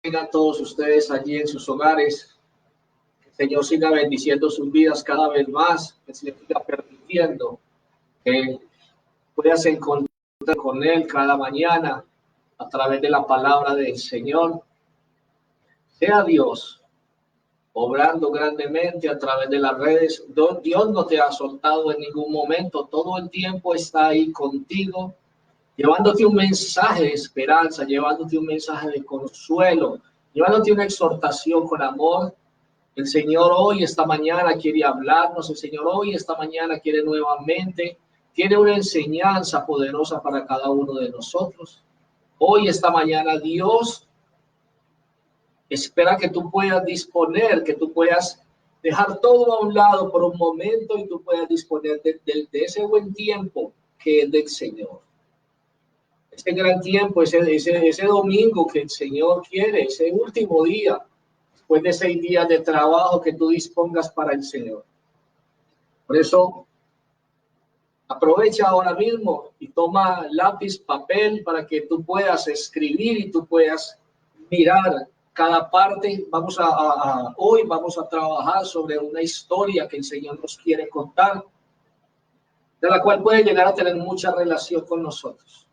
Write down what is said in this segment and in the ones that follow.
Tengan todos ustedes allí en sus hogares. Que el Señor siga bendiciendo sus vidas cada vez más, que se les siga permitiendo que puedas encontrar con Él cada mañana a través de la palabra del Señor. Sea Dios obrando grandemente a través de las redes. Dios no te ha soltado en ningún momento, todo el tiempo está ahí contigo, llevándote un mensaje de esperanza, llevándote un mensaje de consuelo, llevándote una exhortación con amor. El Señor hoy, esta mañana, quiere hablarnos. El Señor hoy, esta mañana, quiere nuevamente, tiene una enseñanza poderosa para cada uno de nosotros. Hoy, esta mañana, Dios espera que tú puedas disponer, que tú puedas dejar todo a un lado por un momento y tú puedas disponer de ese buen tiempo que es del Señor. Ese gran tiempo, ese domingo que el Señor quiere, ese último día, después de 6 días de trabajo que tú dispongas para el Señor. Por eso, aprovecha ahora mismo y toma lápiz, papel para que tú puedas escribir y tú puedas mirar cada parte. Hoy vamos a trabajar sobre una historia que el Señor nos quiere contar, de la cual puede llegar a tener mucha relación con nosotros.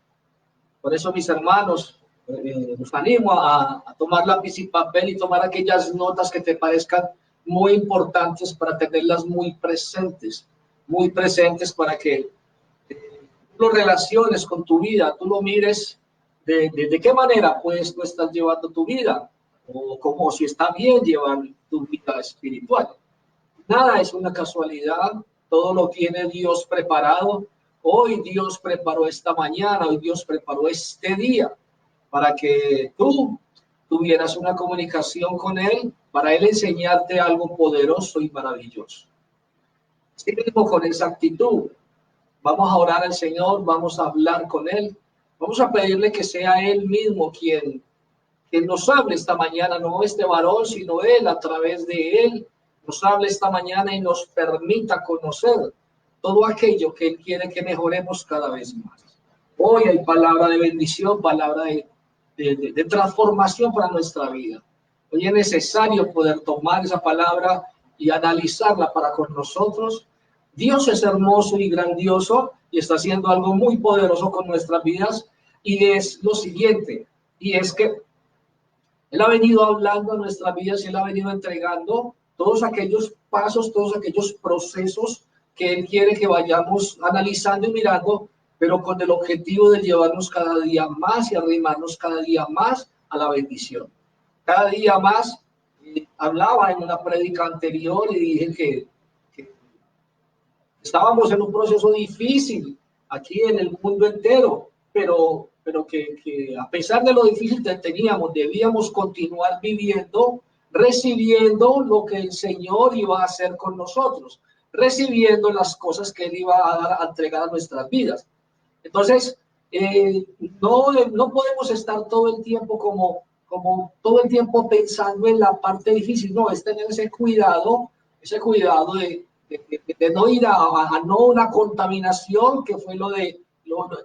Por eso, mis hermanos, los animo a tomar lápiz y papel y tomar aquellas notas que te parezcan muy importantes para tenerlas muy presentes para que lo relaciones con tu vida, tú lo mires de qué manera pues tú estás llevando tu vida o como si está bien llevar tu vida espiritual. Nada es una casualidad, todo lo tiene Dios preparado. Hoy Dios preparó esta mañana, hoy Dios preparó este día para que tú tuvieras una comunicación con Él, para Él enseñarte algo poderoso y maravilloso. Así mismo, con esa actitud, vamos a orar al Señor, vamos a hablar con Él, vamos a pedirle que sea Él mismo quien nos hable esta mañana, no este varón, sino Él, a través de Él, nos hable esta mañana y nos permita conocer todo aquello que Él quiere que mejoremos cada vez más. Hoy hay palabra de bendición, palabra de transformación para nuestra vida. Hoy es necesario poder tomar esa palabra y analizarla para con nosotros. Dios es hermoso y grandioso y está haciendo algo muy poderoso con nuestras vidas, y es lo siguiente, y es que Él ha venido hablando a nuestras vidas y Él ha venido entregando todos aquellos pasos, todos aquellos procesos que Él quiere que vayamos analizando y mirando, pero con el objetivo de llevarnos cada día más y arrimarnos cada día más a la bendición. Cada día más, hablaba en una prédica anterior y dije que estábamos en un proceso difícil aquí en el mundo entero, pero que a pesar de lo difícil que teníamos, debíamos continuar viviendo, recibiendo lo que el Señor iba a hacer con nosotros, recibiendo las cosas que Él iba a dar, a entregar a nuestras vidas. Entonces, no podemos estar todo el tiempo como todo el tiempo pensando en la parte difícil, no, es tener ese cuidado de no ir a no una contaminación, que fue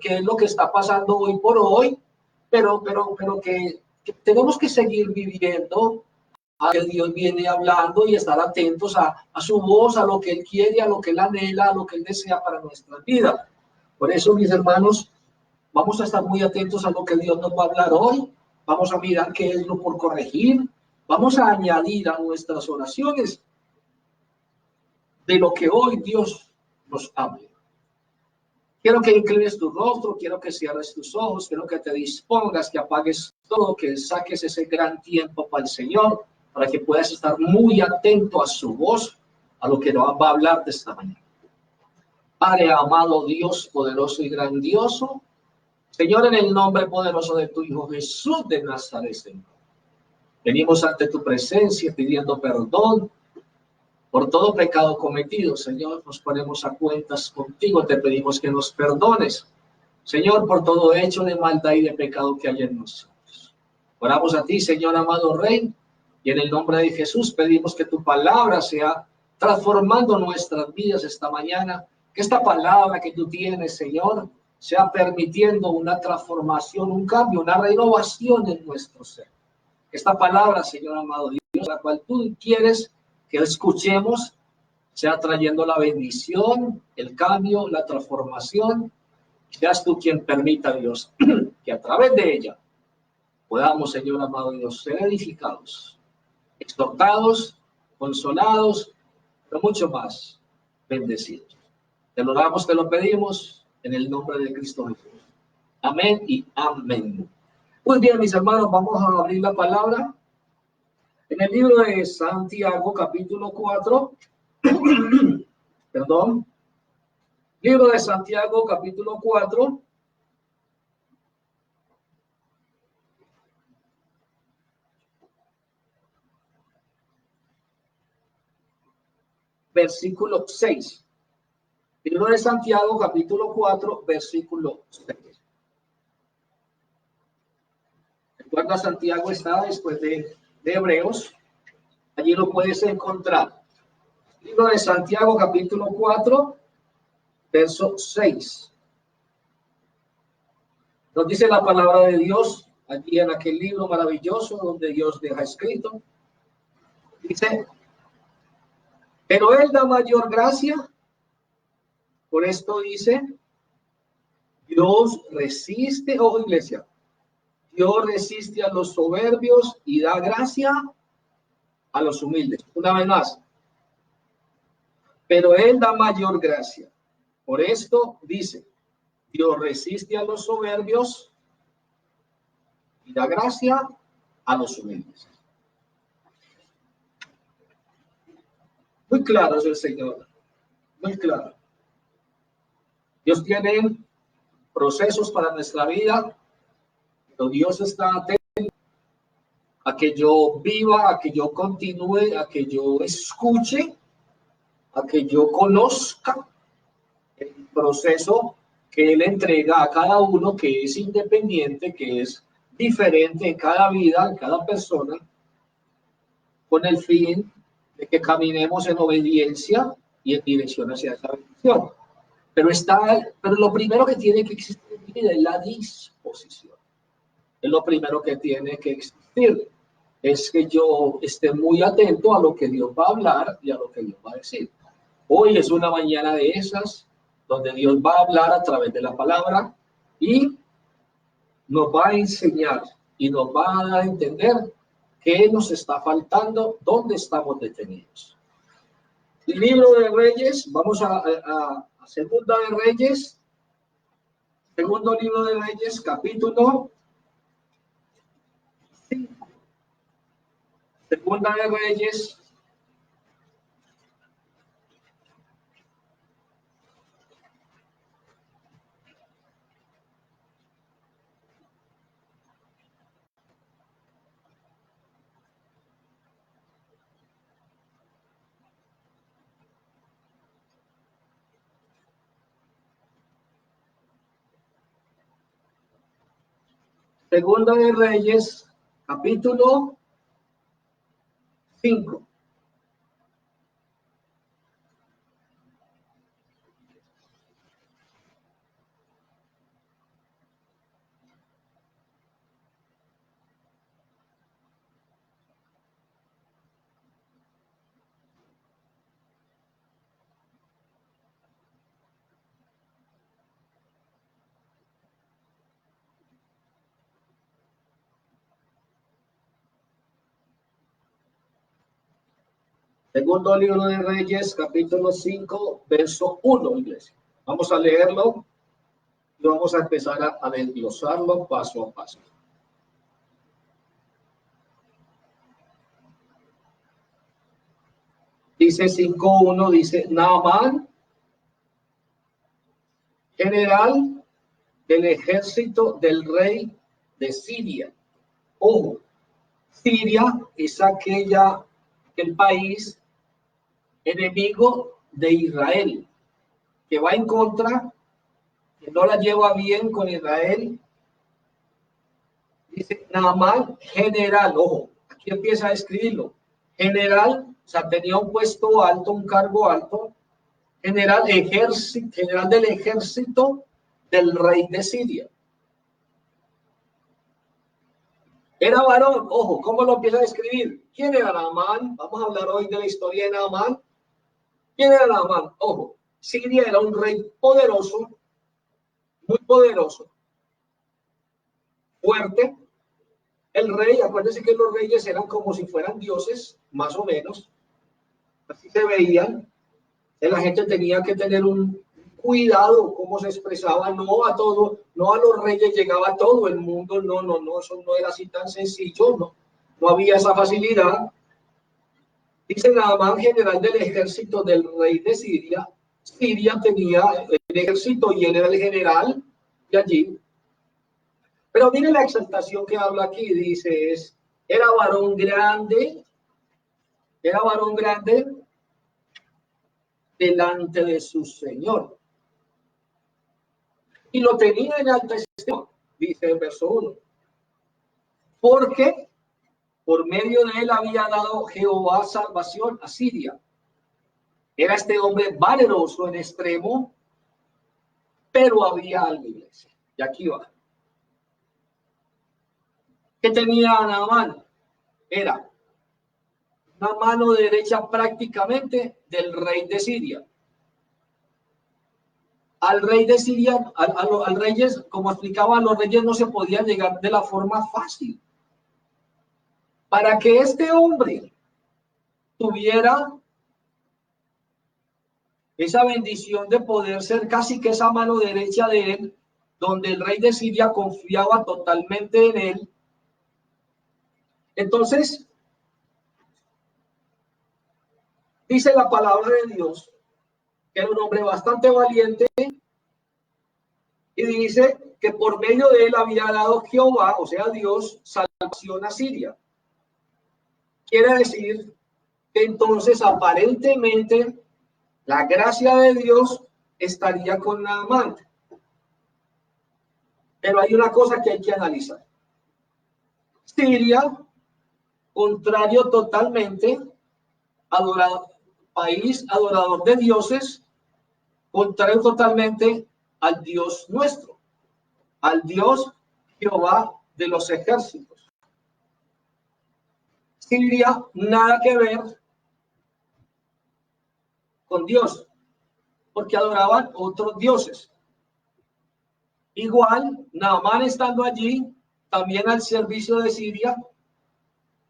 que es lo que está pasando hoy por hoy, pero que tenemos que seguir viviendo a que Dios viene hablando y estar atentos a su voz, a lo que Él quiere, a lo que Él anhela, a lo que Él desea para nuestras vidas. Por eso, mis hermanos, vamos a estar muy atentos a lo que Dios nos va a hablar hoy. Vamos a mirar qué es lo por corregir. Vamos a añadir a nuestras oraciones de lo que hoy Dios nos hable. Quiero que inclines tu rostro, quiero que cierres tus ojos, quiero que te dispongas, que apagues todo, que saques ese gran tiempo para el Señor, para que puedas estar muy atento a su voz, a lo que nos va a hablar de esta mañana. Padre amado, Dios poderoso y grandioso, Señor, en el nombre poderoso de tu Hijo Jesús de Nazaret, Señor, venimos ante tu presencia pidiendo perdón por todo pecado cometido. Señor, nos ponemos a cuentas contigo, te pedimos que nos perdones, Señor, por todo hecho de maldad y de pecado que hay en nosotros. Oramos a ti, Señor amado Rey, y en el nombre de Jesús pedimos que tu palabra sea transformando nuestras vidas esta mañana, que esta palabra que tú tienes, Señor, sea permitiendo una transformación, un cambio, una renovación en nuestro ser. esta palabra, Señor amado Dios, la cual tú quieres que escuchemos, sea trayendo la bendición, el cambio, la transformación. Seas tú quien permita, Dios, que a través de ella podamos, Señor amado Dios, ser edificados, exhortados, consolados, pero mucho más bendecidos. Te lo damos, te lo pedimos en el nombre de Cristo Jesús. Amén y amén. Muy bien, mis hermanos, vamos a abrir la palabra en el libro de Santiago, capítulo 4. Perdón. Libro de Santiago, capítulo 4. Versículo 6. Libro de Santiago, capítulo 4, versículo 6. Recuerda, Santiago está después de Hebreos. Allí lo puedes encontrar. Libro de Santiago, capítulo 4, verso 6. Nos dice la palabra de Dios allí en aquel libro maravilloso donde Dios deja escrito. Dice, pero Él da mayor gracia. Por esto dice, Dios resiste, oh iglesia, Dios resiste a los soberbios y da gracia a los humildes. Una vez más, pero Él da mayor gracia. Por esto dice, Dios resiste a los soberbios y da gracia a los humildes. Muy claro es el Señor, muy claro. Dios tiene procesos para nuestra vida, pero Dios está atento a que yo viva, a que yo continúe, a que yo escuche, a que yo conozca el proceso que Él entrega a cada uno, que es independiente, que es diferente en cada vida, en cada persona, con el fin de que caminemos en obediencia y en dirección hacia esa bendición. Pero lo primero que tiene que existir en mi vida es la disposición. Es lo primero que tiene que existir. Es que yo esté muy atento a lo que Dios va a hablar y a lo que Dios va a decir. Hoy es una mañana de esas donde Dios va a hablar a través de la palabra y nos va a enseñar y nos va a dar a entender qué nos está faltando, dónde estamos detenidos. El libro de Reyes, vamos a Segunda de Reyes, segundo libro de Reyes, capítulo 5. Segunda de Reyes, Segunda de Reyes, capítulo 5. Segundo libro de Reyes, capítulo 5, verso 1, iglesia. Vamos a leerlo y vamos a empezar a desglosarlo paso a paso. Dice 5:1, dice, Naamán, general del ejército del rey de Siria. Ojo, Siria es aquel país enemigo de Israel, que va en contra, que no la lleva bien con Israel. Dice Naamán, general, ojo, aquí empieza a escribirlo. General, o sea, tenía un puesto alto, un cargo alto. General del ejército del rey de Siria. Era varón, ojo, ¿cómo lo empieza a describir? ¿Quién era Naamán? Vamos a hablar hoy de la historia de Naamán. ¿Quién era Naamán? Ojo, Siria era un rey poderoso, muy poderoso, fuerte. El rey, acuérdense que los reyes eran como si fueran dioses, más o menos, así se veían. La gente tenía que tener un cuidado cómo se expresaba, no a todo, no a los reyes llegaba todo el mundo, no, eso no era así tan sencillo, no había esa facilidad. Dice Naamán, general del ejército del rey de Siria. Siria tenía el ejército y él era el general de allí. Pero mire la exaltación que habla aquí, dice, era varón grande delante de su Señor. Y lo tenía en alta estima, dice el verso 1. Porque por medio de él había dado Jehová salvación a Siria. Era este hombre valeroso en extremo, pero había algo, iglesia. Y aquí va. ¿Qué tenía Naamán? Era una mano derecha prácticamente del rey de Siria. Al rey de Siria, al reyes, como explicaba, a los reyes no se podía llegar de la forma fácil. Para que este hombre tuviera esa bendición de poder ser casi que esa mano derecha de él, donde el rey de Siria confiaba totalmente en él. Entonces, dice la palabra de Dios, que era un hombre bastante valiente, y dice que por medio de él había dado Jehová, o sea Dios, salvación a Siria. Quiere decir que entonces aparentemente la gracia de Dios estaría con Naamán. Pero hay una cosa que hay que analizar. Siria, contrario totalmente, país adorador de dioses, contrario totalmente al Dios nuestro, al Dios Jehová de los ejércitos. Siria, nada que ver con Dios, porque adoraban otros dioses. Igual, Naamán estando allí, también al servicio de Siria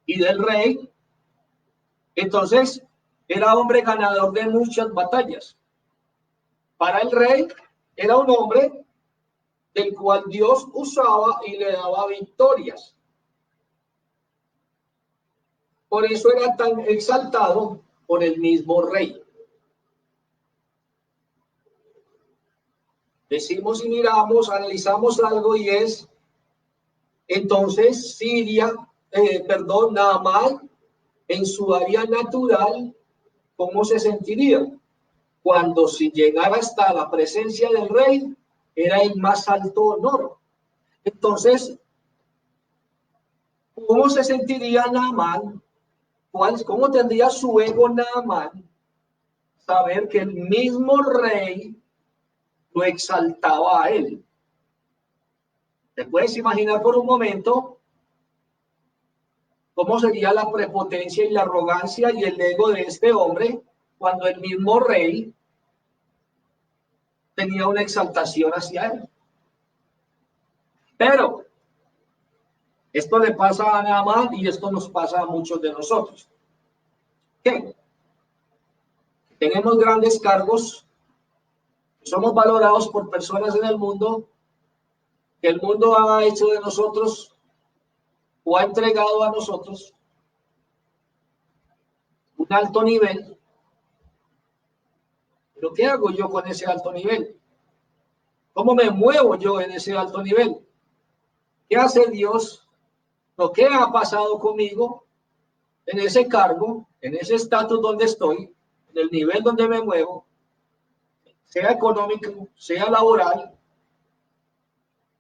y del rey, entonces era hombre ganador de muchas batallas. Para el rey era un hombre del cual Dios usaba y le daba victorias. Por eso era tan exaltado por el mismo rey. Decimos y miramos, analizamos algo y es, entonces Naamán, en su área natural, ¿cómo se sentiría? Cuando si llegara hasta la presencia del rey, era el más alto honor. Entonces, ¿cómo se sentiría Naamán? ¿Cómo tendría su ego Naamán? Saber que el mismo rey lo exaltaba a él. ¿Te puedes imaginar por un momento cómo sería la prepotencia y la arrogancia y el ego de este hombre cuando el mismo rey tenía una exaltación hacia él? Pero esto le pasa a Naamán y esto nos pasa a muchos de nosotros. ¿Qué? Tenemos grandes cargos, somos valorados por personas en el mundo, que el mundo ha hecho de nosotros o ha entregado a nosotros un alto nivel. ¿Pero qué hago yo con ese alto nivel? ¿Cómo me muevo yo en ese alto nivel? ¿Qué hace Dios? ¿Lo que ha pasado conmigo en ese cargo, en ese estatus donde estoy, en el nivel donde me muevo, sea económico, sea laboral,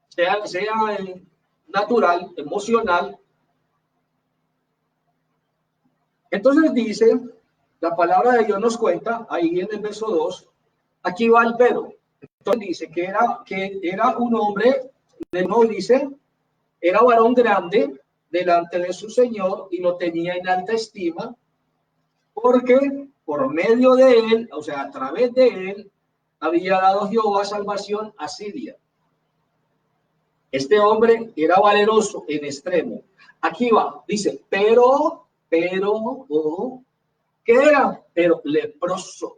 sea natural, emocional? Entonces dice, la palabra de Dios nos cuenta, ahí en el verso 2, aquí va el pero. Entonces dice que era un hombre, de nuevo dice, era varón grande delante de su Señor y lo tenía en alta estima, porque por medio de él, o sea, a través de él, había dado Jehová salvación a Siria. Este hombre era valeroso en extremo. Aquí va, dice, pero, ojo, ¿qué era? Pero leproso.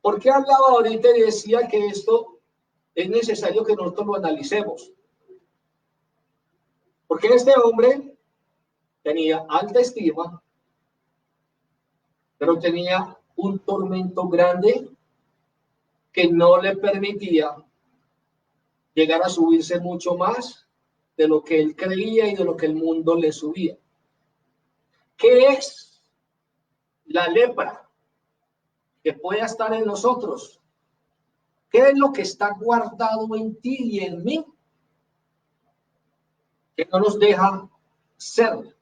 ¿Por qué hablaba ahorita y decía que esto es necesario que nosotros lo analicemos? Porque este hombre tenía alta estima, pero tenía un tormento grande que no le permitía llegar a subirse mucho más de lo que él creía y de lo que el mundo le subía. ¿Qué es la lepra que pueda estar en nosotros? ¿Qué es lo que está guardado en ti y en mí que no nos deja ser?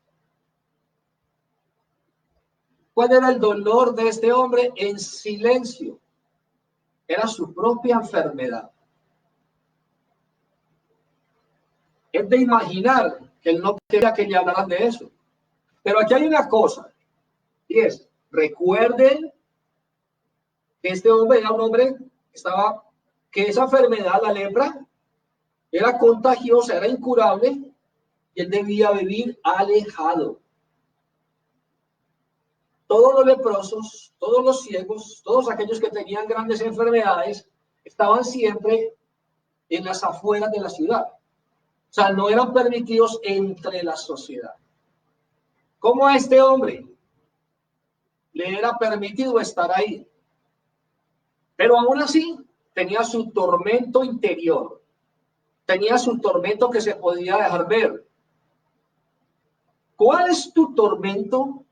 ¿Cuál era el dolor de este hombre? En silencio. Era su propia enfermedad. Es de imaginar que él no quería que le hablaran de eso. Pero aquí hay una cosa, y es, recuerden que este hombre era un hombre que esa enfermedad, la lepra, era contagiosa, era incurable, y él debía vivir alejado. Todos los leprosos, todos los ciegos, todos aquellos que tenían grandes enfermedades, estaban siempre en las afueras de la ciudad. O sea, no eran permitidos entre la sociedad. ¿Cómo a este hombre le era permitido estar ahí? Pero aún así tenía su tormento interior, tenía su tormento que se podía dejar ver. ¿Cuál es tu tormento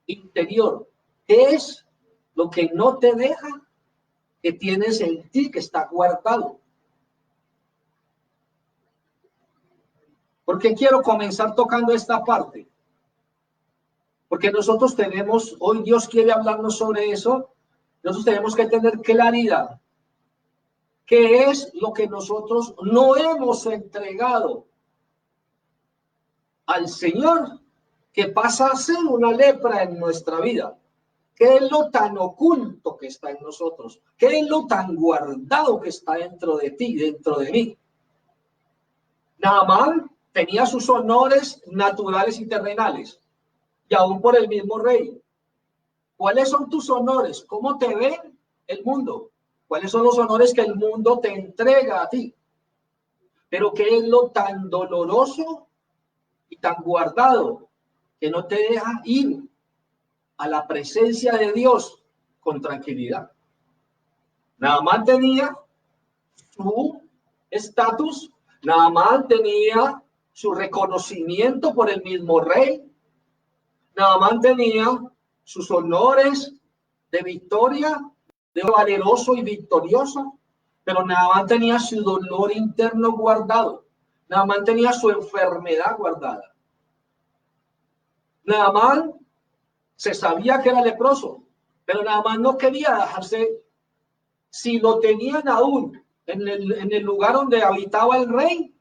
interior? ¿Qué es lo que no te deja, que tienes en ti, que está guardado? ¿Por qué quiero comenzar tocando esta parte? Porque nosotros tenemos, hoy Dios quiere hablarnos sobre eso, nosotros tenemos que tener claridad. ¿Qué es lo que nosotros no hemos entregado al Señor, que pasa a ser una lepra en nuestra vida? ¿Qué es lo tan oculto que está en nosotros? ¿Qué es lo tan guardado que está dentro de ti, dentro de mí? Naamán tenía sus honores naturales y terrenales, y aún por el mismo rey. ¿Cuáles son tus honores? ¿Cómo te ve el mundo? ¿Cuáles son los honores que el mundo te entrega a ti? Pero ¿qué es lo tan doloroso y tan guardado que no te deja ir a la presencia de Dios con tranquilidad? Naamán tenía su estatus, Naamán tenía su reconocimiento por el mismo rey, Naamán tenía sus honores de victoria, de valeroso y victorioso, pero Naamán tenía su dolor interno guardado, Naamán tenía su enfermedad guardada. Naamán se sabía que era leproso, pero Naamán no quería dejarse. Si lo tenían aún en el lugar donde habitaba el rey,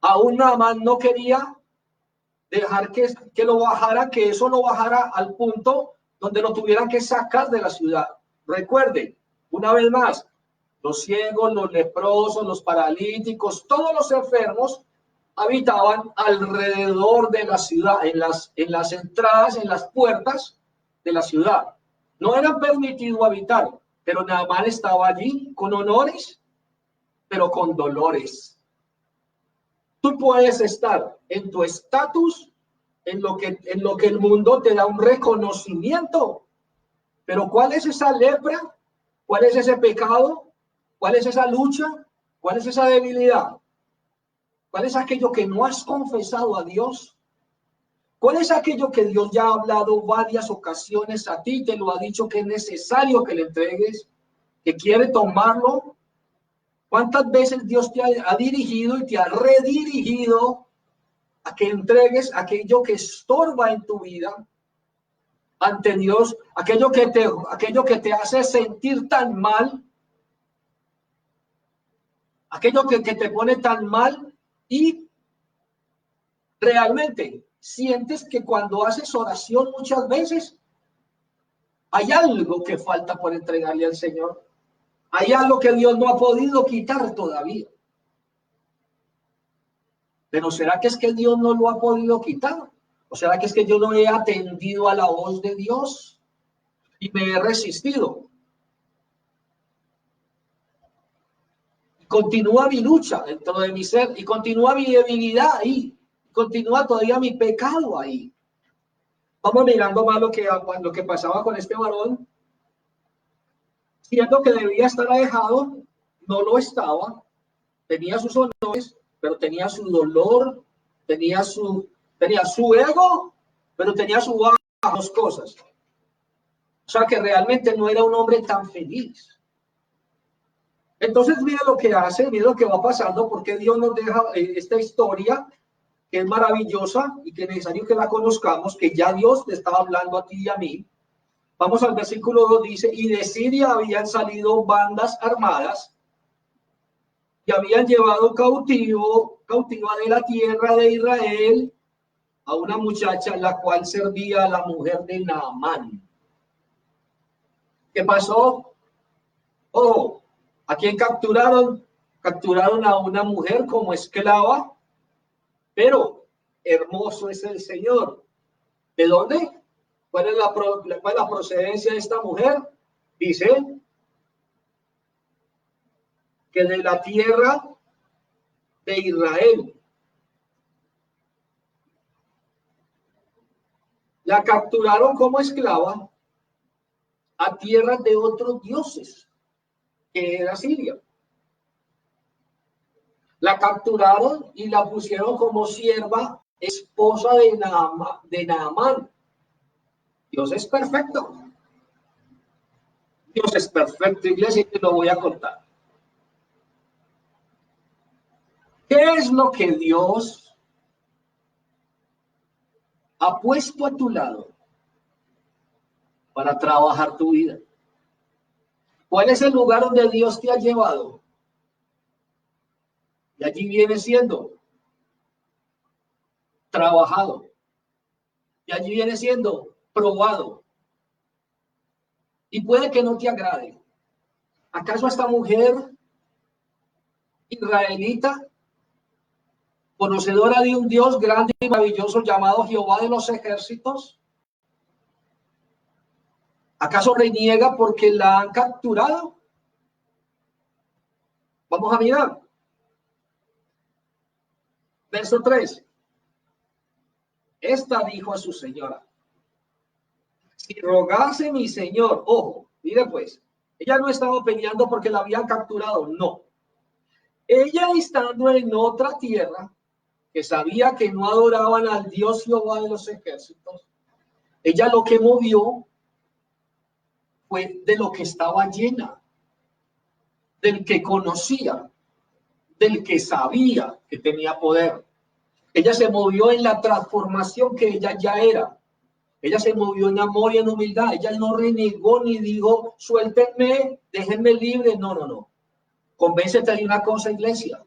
aún Naamán no quería dejar que lo bajara, que eso lo bajara al punto donde lo tuvieran que sacar de la ciudad. Recuerden, una vez más, los ciegos, los leprosos, los paralíticos, todos los enfermos habitaban alrededor de la ciudad, en las entradas, en las puertas de la ciudad. No eran permitidos habitar, pero Naamán estaba allí con honores, pero con dolores. Tú puedes estar en tu estatus, en lo que el mundo te da un reconocimiento, pero ¿cuál es esa lepra? ¿Cuál es ese pecado? ¿Cuál es esa lucha? ¿Cuál es esa debilidad? ¿Cuál es aquello que no has confesado a Dios? ¿Cuál es aquello que Dios ya ha hablado varias ocasiones a ti, te lo ha dicho que es necesario que le entregues, que quiere tomarlo? ¿Cuántas veces Dios te ha dirigido y te ha redirigido a que entregues aquello que estorba en tu vida ante Dios, aquello que te hace sentir tan mal? aquello que te pone tan mal y realmente sientes que cuando haces oración muchas veces hay algo que falta por entregarle al Señor. Hay algo que Dios no ha podido quitar todavía. Pero ¿será que es que Dios no lo ha podido quitar? ¿O será que es que yo no he atendido a la voz de Dios y me he resistido? Continúa mi lucha dentro de mi ser y continúa mi debilidad ahí. Continúa todavía mi pecado ahí. Vamos mirando más lo que pasaba con este varón. Siendo que debía estar alejado, no lo estaba. Tenía sus honores, pero tenía su dolor, tenía su ego, pero tenía sus dos cosas. O sea que realmente no era un hombre tan feliz. Entonces, mira lo que hace, mira lo que va pasando, porque Dios nos deja esta historia que es maravillosa y que es necesario que la conozcamos, que ya Dios te estaba hablando a ti y a mí. Vamos al versículo 2, dice, y de Siria habían salido bandas armadas y habían llevado cautiva de la tierra de Israel a una muchacha la cual servía a la mujer de Naamán. ¿Qué pasó? Oh, ¿a quién capturaron? Capturaron a una mujer como esclava, pero hermoso es el Señor. ¿De dónde? ¿Cuál es la procedencia de esta mujer? Dice que de la tierra de Israel. La capturaron como esclava a tierras de otros dioses, que era Siria. La capturaron y la pusieron como sierva, esposa de Naamán. Dios es perfecto. Dios es perfecto, iglesia, y te lo voy a contar. ¿Qué es lo que Dios ha puesto a tu lado para trabajar tu vida? ¿Cuál es el lugar donde Dios te ha llevado? Y allí viene siendo trabajado. Y allí viene siendo probado. Y puede que no te agrade. ¿Acaso esta mujer israelita, conocedora de un Dios grande y maravilloso llamado Jehová de los ejércitos, acaso reniega porque la han capturado? Vamos a mirar. Verso 3. Esta dijo a su señora, si rogase mi señor, ojo, mire pues, ella no estaba peleando porque la habían capturado, no. Ella estando en otra tierra, que sabía que no adoraban al Dios Jehová de los ejércitos, ella lo que movió fue de lo que estaba llena, del que conocía, del que sabía que tenía poder. Ella se movió en la transformación que ella ya era. Ella se movió en amor y en humildad. Ella no renegó ni dijo, suéltenme, déjenme libre. No, no, no. Convéncete de una cosa, iglesia.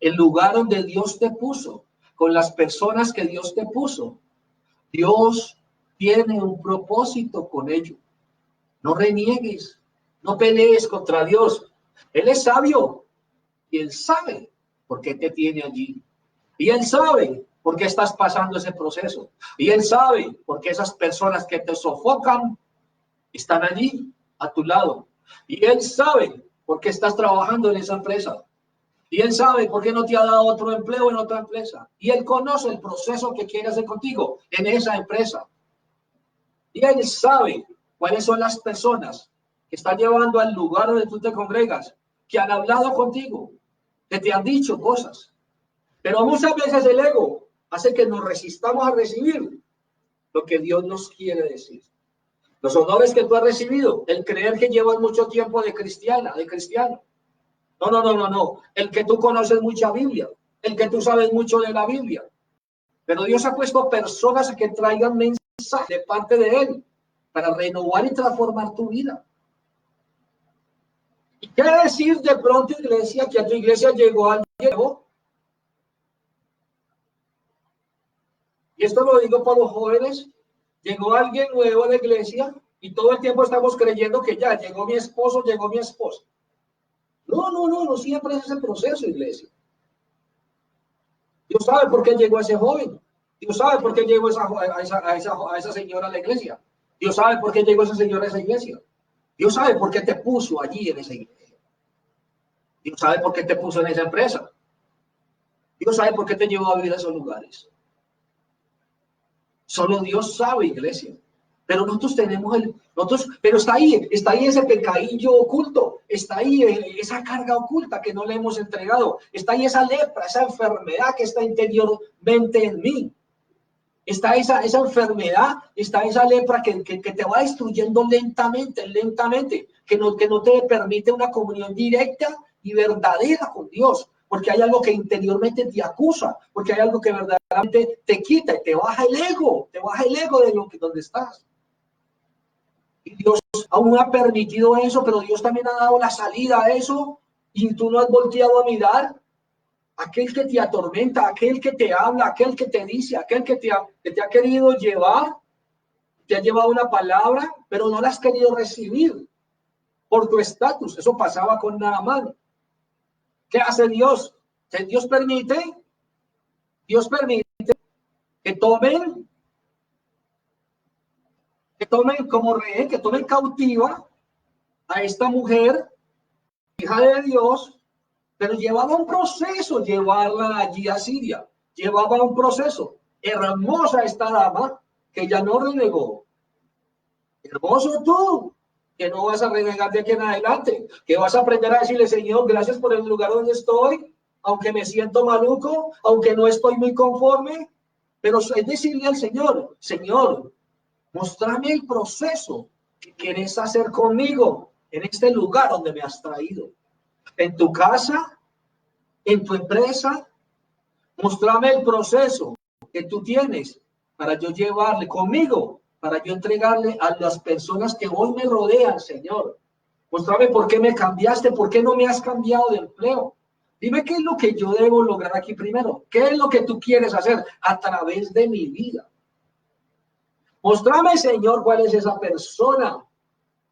El lugar donde Dios te puso, con las personas que Dios te puso, Dios tiene un propósito con ello. No reniegues, no pelees contra Dios. Él es sabio y Él sabe por qué te tiene allí. Y Él sabe por qué estás pasando ese proceso. Y Él sabe por qué esas personas que te sofocan están allí a tu lado. Y Él sabe por qué estás trabajando en esa empresa. Y Él sabe por qué no te ha dado otro empleo en otra empresa. Y Él conoce el proceso que quiere hacer contigo en esa empresa. Y Él sabe cuáles son las personas que están llevando al lugar donde tú te congregas, que han hablado contigo, que te han dicho cosas. Pero muchas veces el ego hace que nos resistamos a recibir lo que Dios nos quiere decir. Los honores que tú has recibido, el creer que llevas mucho tiempo de cristiano. No. El que tú conoces mucha Biblia, el que tú sabes mucho de la Biblia. Pero Dios ha puesto personas que traigan mensajes de parte de Él para renovar y transformar tu vida. ¿Y qué decir de pronto, iglesia, que a tu iglesia llegó alguien nuevo? Y esto lo digo para los jóvenes. Llegó alguien nuevo a la iglesia y todo el tiempo estamos creyendo que ya llegó mi esposo, llegó mi esposa. No siempre es ese proceso, iglesia. Dios sabe por qué llegó ese joven. Dios sabe por qué llegó a esa señora a la iglesia. Dios sabe por qué llegó esa señora a esa iglesia. Dios sabe por qué te puso allí en esa iglesia. Dios sabe por qué te puso en esa empresa. Dios sabe por qué te llevó a vivir a esos lugares. Solo Dios sabe, iglesia. Pero nosotros pero está ahí ese pecadillo oculto, está ahí esa carga oculta que no le hemos entregado, está ahí esa lepra, esa enfermedad que está interiormente en mí. Está esa enfermedad, está esa lepra que te va destruyendo lentamente, que no te permite una comunión directa y verdadera con Dios, porque hay algo que interiormente te acusa, porque hay algo que verdaderamente te quita y te baja el ego de donde estás. Y Dios aún ha permitido eso, pero Dios también ha dado la salida a eso y tú no has volteado a mirar. Aquel que te atormenta, aquel que te habla, aquel que te dice, aquel que te ha querido llevar, te ha llevado una palabra, pero no la has querido recibir por tu estatus. Eso pasaba con Naamán. ¿Qué hace Dios? Dios permite que tomen como rehén, que tomen cautiva a esta mujer, hija de Dios, pero llevaba un proceso llevarla allí a Siria. Llevaba un proceso. Hermosa esta dama que ya no renegó. Hermoso tú, que no vas a renegar de aquí en adelante, que vas a aprender a decirle, Señor, gracias por el lugar donde estoy, aunque me siento maluco, aunque no estoy muy conforme, pero es decirle al Señor, Señor, mostrame el proceso que quieres hacer conmigo en este lugar donde me has traído. En tu casa, en tu empresa, mostrame el proceso que tú tienes para yo llevarle conmigo, para yo entregarle a las personas que hoy me rodean, Señor. Mostrame por qué me cambiaste, por qué no me has cambiado de empleo. Dime qué es lo que yo debo lograr aquí primero. ¿Qué es lo que tú quieres hacer a través de mi vida? Mostrame, Señor, cuál es esa persona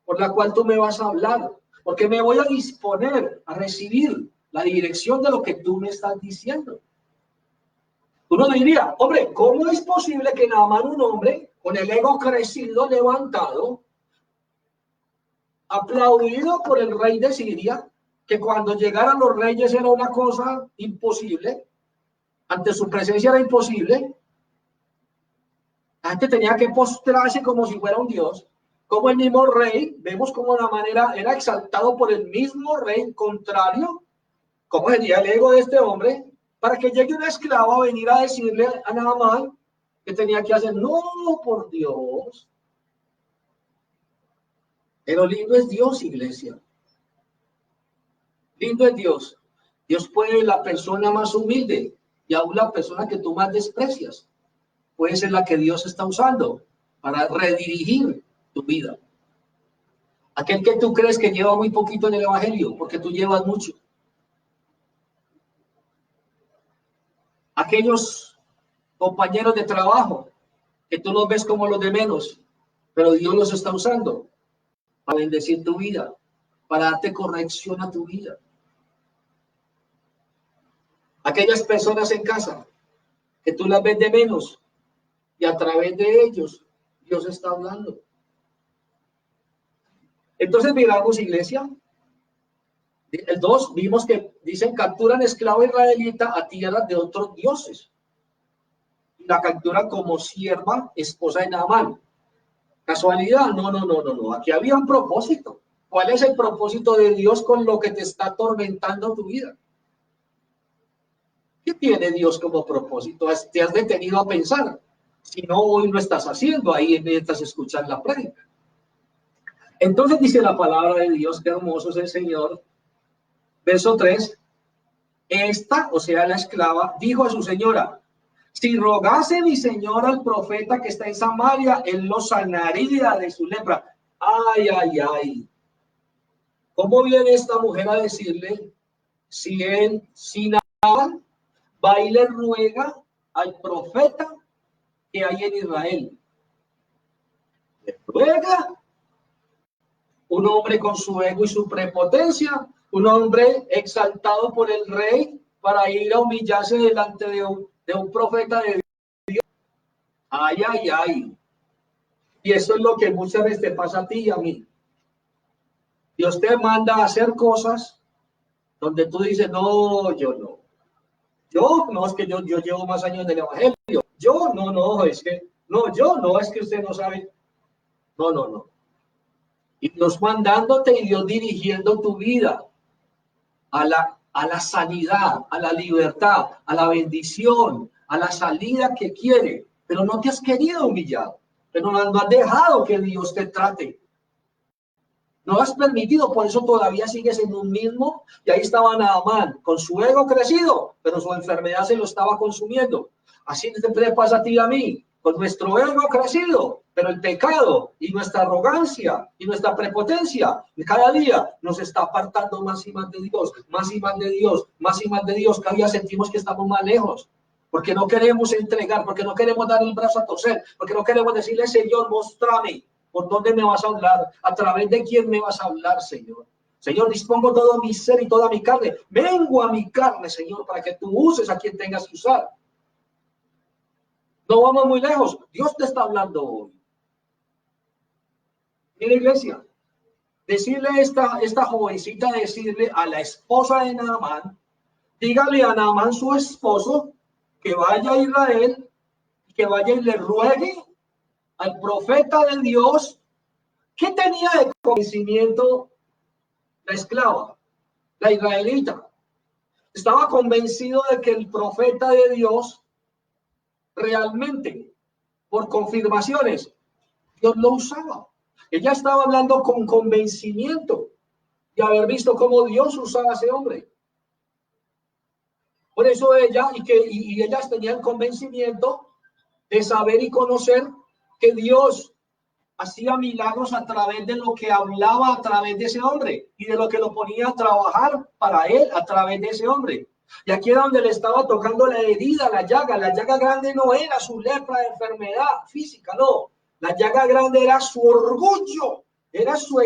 por la cual tú me vas a hablar, porque me voy a disponer a recibir la dirección de lo que tú me estás diciendo. Uno diría, hombre, ¿cómo es posible que Naamán, un hombre con el ego crecido, levantado, aplaudido por el rey de Siria, que cuando llegaran los reyes era una cosa imposible, ante su presencia era imposible, la gente tenía que postrarse como si fuera un dios, como el mismo rey, vemos como la manera era exaltado por el mismo rey contrario, ¿cómo sería el ego de este hombre? Para que llegue un esclavo a venir a decirle a Naamán que tenía que hacer, no, por Dios. Pero lindo es Dios, iglesia. Lindo es Dios. Dios puede la persona más humilde y aún la persona que tú más desprecias. Puede ser la que Dios está usando para redirigir tu vida. Aquel que tú crees que lleva muy poquito en el evangelio, porque tú llevas mucho. Aquellos compañeros de trabajo que tú los ves como los de menos, pero Dios los está usando para bendecir tu vida, para darte corrección a tu vida. Aquellas personas en casa que tú las ves de menos y a través de ellos Dios está hablando. Entonces miramos, iglesia, el 2, vimos que dicen capturan esclavo israelita a tierras de otros dioses. La capturan como sierva, esposa de Naamán. ¿Casualidad? No. Aquí había un propósito. ¿Cuál es el propósito de Dios con lo que te está atormentando tu vida? ¿Qué tiene Dios como propósito? Te has detenido a pensar. Si no, hoy lo estás haciendo ahí mientras escuchas la prédica. Entonces dice la palabra de Dios, qué hermoso es el Señor. Verso 3. Esta, o sea, la esclava, dijo a su señora, si rogase mi señor al profeta que está en Samaria, él lo sanaría de su lepra. Ay. ¿Cómo viene esta mujer a decirle si Naamán va y le ruega al profeta que hay en Israel? Le ruega un hombre con su ego y su prepotencia, un hombre exaltado por el rey para ir a humillarse delante de un profeta de Dios. Ay, ay, ay. Y eso es lo que muchas veces te pasa a ti y a mí. Dios te manda a hacer cosas donde tú dices, no, yo no. Yo no, es que yo llevo más años en el evangelio. Yo no, es que, no, yo no, es que usted no sabe. No, no, no. Y Dios mandándote y Dios dirigiendo tu vida a la sanidad, a la libertad, a la bendición, a la salida que quiere. Pero no te has querido humillar. Pero no has dejado que Dios te trate. No has permitido, por eso todavía sigues en un mismo. Y ahí estaba Naamán, con su ego crecido, pero su enfermedad se lo estaba consumiendo. Así te pasa a ti y a mí, con nuestro ego crecido, pero el pecado y nuestra arrogancia y nuestra prepotencia cada día nos está apartando más y más de Dios, más y más de Dios, más y más de Dios. Cada día sentimos que estamos más lejos, porque no queremos entregar, porque no queremos dar el brazo a torcer, porque no queremos decirle, Señor, mostrame. ¿Por dónde me vas a hablar? ¿A través de quién me vas a hablar, Señor? Señor, dispongo todo mi ser y toda mi carne. Vengo a mi carne, Señor, para que tú uses a quien tengas que usar. No vamos muy lejos. Dios te está hablando hoy. Mira, iglesia, decirle a esta jovencita, decirle a la esposa de Naamán, dígale a Naamán, su esposo, que vaya a Israel, que vaya y le ruegue al profeta de Dios. ¿Qué tenía de conocimiento la esclava, la israelita? Estaba convencido de que el profeta de Dios realmente, por confirmaciones, Dios lo usaba. Ella estaba hablando con convencimiento de haber visto cómo Dios usaba a ese hombre. Por eso ella y ellas tenían convencimiento de saber y conocer que Dios hacía milagros a través de lo que hablaba a través de ese hombre y de lo que lo ponía a trabajar para él a través de ese hombre. Y aquí era donde le estaba tocando la herida, la llaga grande no era su lepra de enfermedad física, no. La llaga grande era su orgullo, era su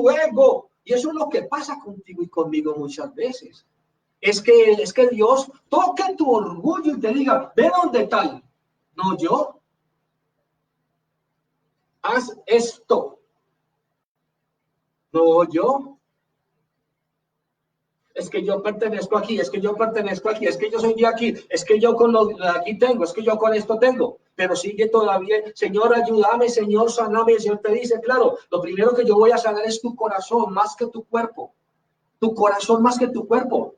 ego. Y eso es lo que pasa contigo y conmigo muchas veces. Es que Dios toque tu orgullo y te diga, ve dónde tal. No, yo. Haz esto. No, yo. Es que yo pertenezco aquí, es que yo pertenezco aquí, es que yo soy de aquí, es que yo con lo de aquí tengo, es que yo con esto tengo. Pero sigue todavía, Señor, ayúdame, Señor, saname. El Señor te dice, claro, lo primero que yo voy a sanar es tu corazón más que tu cuerpo. Tu corazón más que tu cuerpo.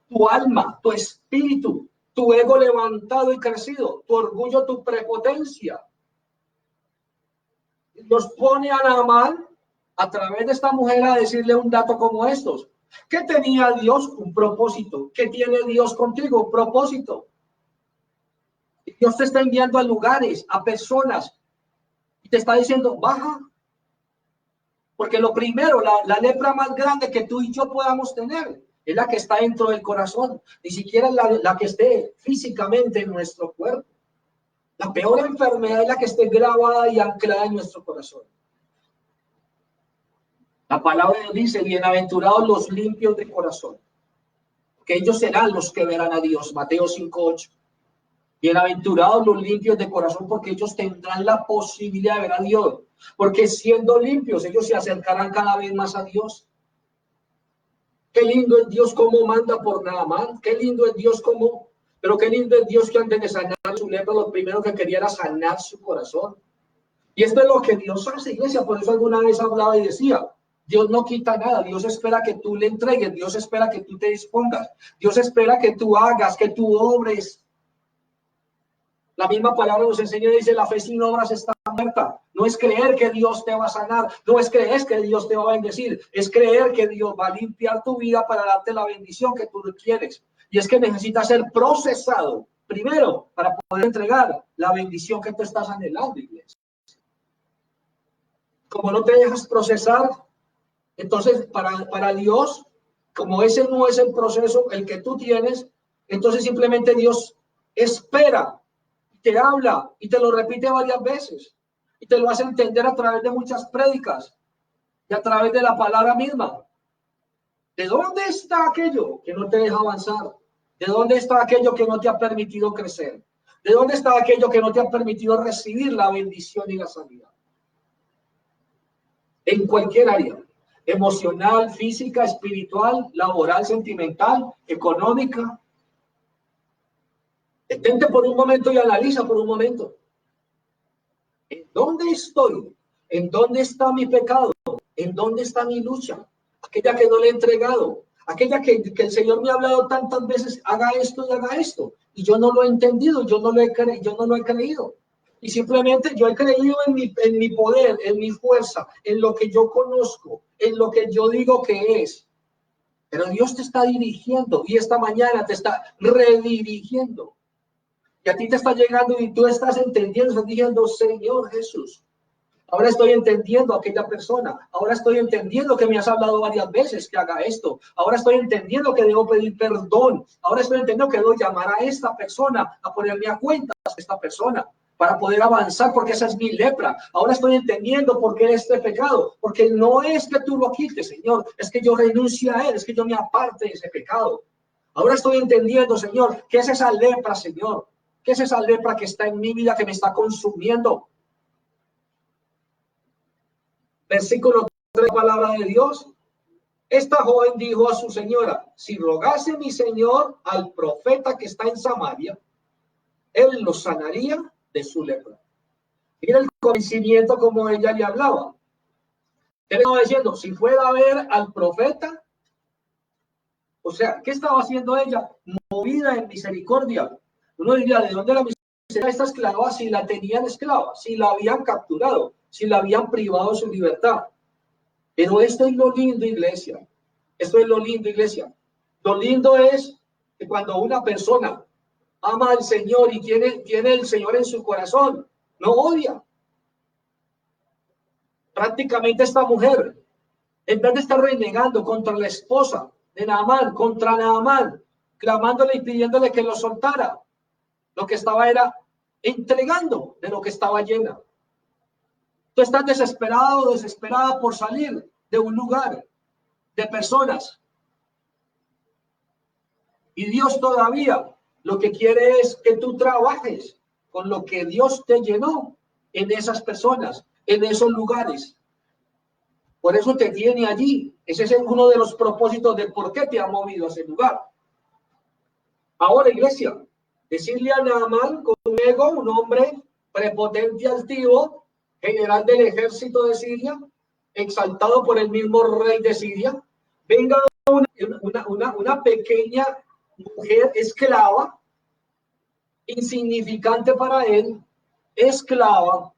Tu alma, tu espíritu, tu ego levantado y crecido, tu orgullo, tu prepotencia. Nos pone a Naamán a través de esta mujer a decirle un dato como estos. ¿Qué tenía Dios? Un propósito. ¿Qué tiene Dios contigo? Un propósito. Dios te está enviando a lugares, a personas, y te está diciendo, baja. Porque lo primero, la lepra más grande que tú y yo podamos tener, es la que está dentro del corazón. Ni siquiera la que esté físicamente en nuestro cuerpo. La peor enfermedad es la que esté grabada y anclada en nuestro corazón. La palabra de Dios dice, bienaventurados los limpios de corazón, que ellos serán los que verán a Dios. Mateo 5:8. Bienaventurados los limpios de corazón, porque ellos tendrán la posibilidad de ver a Dios. Porque siendo limpios, ellos se acercarán cada vez más a Dios. Qué lindo es Dios como manda por Naamán. Qué lindo es Dios como... Pero qué lindo es Dios que antes de sanar su lepra, lo primero que quería era sanar su corazón. Y esto es lo que Dios hace, iglesia. Por eso alguna vez hablaba y decía, Dios no quita nada, Dios espera que tú le entregues, Dios espera que tú te dispongas, Dios espera que tú hagas, que tú obres. La misma palabra nos enseña y dice, la fe sin obras está muerta. No es creer que Dios te va a sanar, no es creer que Dios te va a bendecir, es creer que Dios va a limpiar tu vida para darte la bendición que tú quieres. Y es que necesitas ser procesado primero para poder entregar la bendición que tú estás anhelando, iglesia. Como no te dejas procesar, Entonces, para Dios, como ese no es el proceso el que tú tienes, entonces simplemente Dios espera, te habla y te lo repite varias veces y te lo hace entender a través de muchas prédicas y a través de la palabra misma. ¿De dónde está aquello que no te deja avanzar? ¿De dónde está aquello que no te ha permitido crecer? ¿De dónde está aquello que no te ha permitido recibir la bendición y la sanidad? En cualquier área, emocional, física, espiritual, laboral, sentimental, económica. Detente por un momento y analiza por un momento. ¿En dónde estoy? ¿En dónde está mi pecado? ¿En dónde está mi lucha? Aquella que no le he entregado, aquella que el Señor me ha hablado tantas veces, haga esto y haga esto, y yo no lo he entendido, yo no lo he creído. Y simplemente yo he creído en mi poder, en mi fuerza, en lo que yo conozco, en lo que yo digo que es. Pero Dios te está dirigiendo y esta mañana te está redirigiendo. Y a ti te está llegando y tú estás entendiendo, estás diciendo, Señor Jesús, ahora estoy entendiendo a aquella persona. Ahora estoy entendiendo que me has hablado varias veces que haga esto. Ahora estoy entendiendo que debo pedir perdón. Ahora estoy entendiendo que debo llamar a esta persona, a ponerme a cuenta a esta persona para poder avanzar, porque esa es mi lepra. Ahora estoy entendiendo por qué este pecado, porque no es que tú lo quites, Señor, es que yo renuncio a él, es que yo me aparte de ese pecado. Ahora estoy entendiendo, Señor, qué es esa lepra, Señor, qué es esa lepra que está en mi vida, que me está consumiendo. Versículo 3, palabra de Dios. Esta joven dijo a su señora, si rogase mi señor al profeta que está en Samaria, él lo sanaría de su lepra. Mira el convencimiento como ella le hablaba. Él estaba diciendo, si fuera a ver al profeta, o sea, ¿qué estaba haciendo ella? Movida en misericordia. Uno diría, ¿de dónde la misericordia esta esclava? Si la tenían esclava, si la habían capturado, si la habían privado de su libertad. Pero esto es lo lindo, iglesia. Esto es lo lindo, iglesia. Lo lindo es que cuando una persona ama al Señor y tiene el Señor en su corazón, no odia. Prácticamente esta mujer, en vez de estar renegando contra la esposa de Naamán, contra Naamán, clamándole y pidiéndole que lo soltara, lo que estaba era entregando de lo que estaba llena. Tú estás desesperado, desesperada por salir de un lugar, de personas. Y Dios todavía lo que quiere es que tú trabajes con lo que Dios te llenó en esas personas, en esos lugares. Por eso te tiene allí. Ese es uno de los propósitos de por qué te ha movido a ese lugar. Ahora, iglesia, decirle a Naamán con un ego, un hombre prepotente y altivo, general del ejército de Siria, exaltado por el mismo rey de Siria, venga una pequeña mujer esclava, insignificante para él, esclava,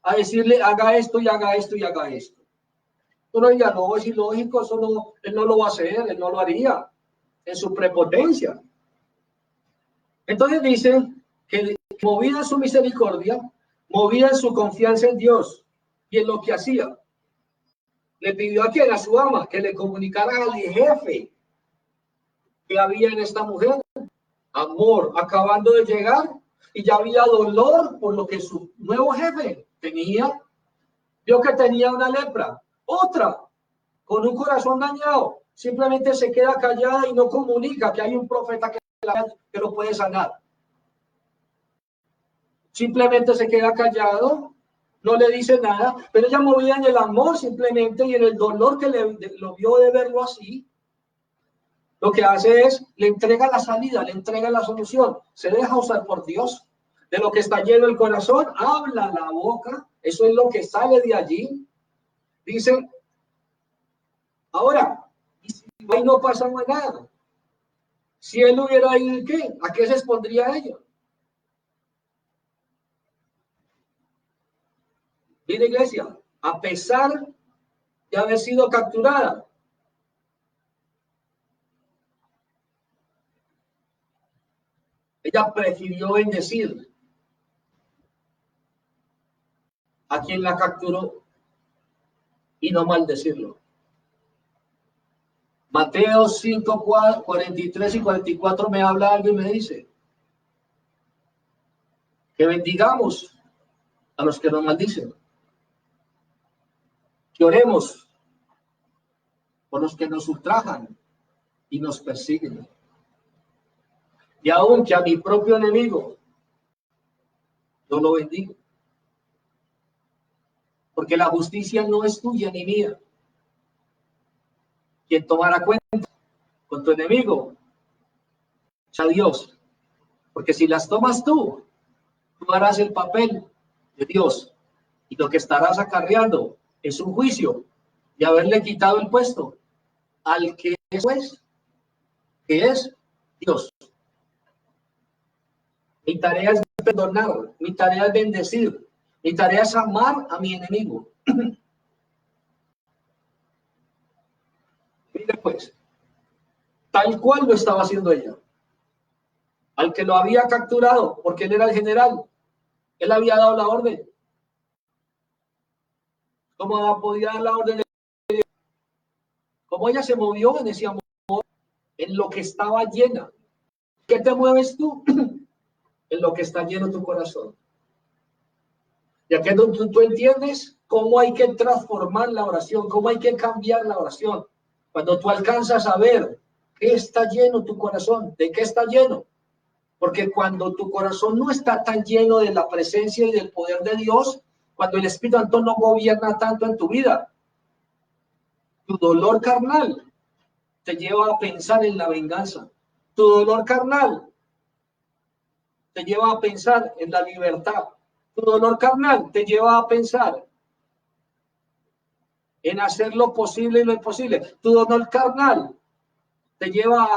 a decirle haga esto y haga esto y haga esto. Uno diría, no, es ilógico, eso no, él no lo va a hacer, él no lo haría, en su prepotencia. Entonces dice que movida en su misericordia, movida en su confianza en Dios y en lo que hacía, le pidió a quien, a su ama, que le comunicara al jefe que había en esta mujer, amor, acabando de llegar, y ya había dolor por lo que su nuevo jefe tenía. Vio que tenía una lepra, otra, con un corazón dañado, simplemente se queda callada y no comunica que hay un profeta que lo puede sanar. Simplemente se queda callado, no le dice nada, pero ella movida en el amor simplemente y en el dolor que lo vio de verlo así, lo que hace es, le entrega la salida, le entrega la solución, se deja usar por Dios. De lo que está lleno el corazón, habla la boca, eso es lo que sale de allí. Dice, ahora, ahí no pasa nada. Si él hubiera ido, ¿qué? ¿A qué se expondría ella? Mira, iglesia, a pesar de haber sido capturada, ella prefirió bendecir a quien la capturó y no maldecirlo. Mateo 5, 43 y 44 me habla algo y me dice que bendigamos a los que nos maldicen, que oremos por los que nos ultrajan y nos persiguen. Y aun que a mi propio enemigo yo lo bendigo. Porque la justicia no es tuya ni mía. Quien tomará cuenta con tu enemigo es a Dios. Porque si las tomas tú harás el papel de Dios. Y lo que estarás acarreando es un juicio de haberle quitado el puesto al que es juez, que es Dios. Mi tarea es perdonar, mi tarea es bendecir, mi tarea es amar a mi enemigo. Mire pues, tal cual lo estaba haciendo ella. Al que lo había capturado, porque él era el general, él había dado la orden. ¿Cómo podía dar la orden? ¿Cómo ella se movió en ese amor, en lo que estaba llena? ¿Qué te mueves tú? En lo que está lleno tu corazón. Ya que tú entiendes cómo hay que transformar la oración, cómo hay que cambiar la oración. Cuando tú alcanzas a ver qué está lleno tu corazón, de qué está lleno. Porque cuando tu corazón no está tan lleno de la presencia y del poder de Dios, cuando el Espíritu Santo no gobierna tanto en tu vida, tu dolor carnal te lleva a pensar en la venganza. Tu dolor carnal te lleva a pensar en la libertad. Tu dolor carnal te lleva a pensar en hacer lo posible y lo imposible. Tu dolor carnal te lleva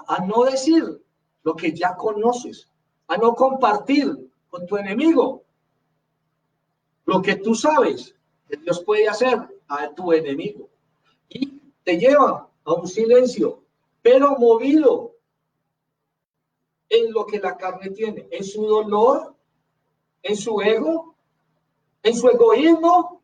a no decir lo que ya conoces, a no compartir con tu enemigo lo que tú sabes que Dios puede hacer a tu enemigo. Y te lleva a un silencio, pero movido en lo que la carne tiene, en su dolor, en su ego, en su egoísmo.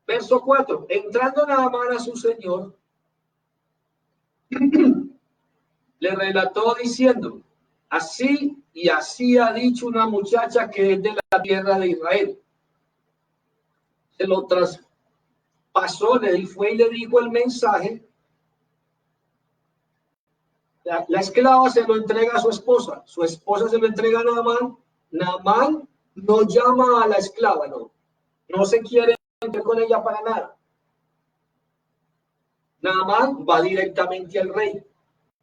Verso 4, entrando Naamán a su señor, le relató diciendo, así y así ha dicho una muchacha que es de la tierra de Israel. Se lo traspasó, le fue y le dijo el mensaje. La esclava se lo entrega a su esposa se lo entrega a Naamán. Naamán no llama a la esclava, no se quiere meter con ella para nada. Naamán va directamente al rey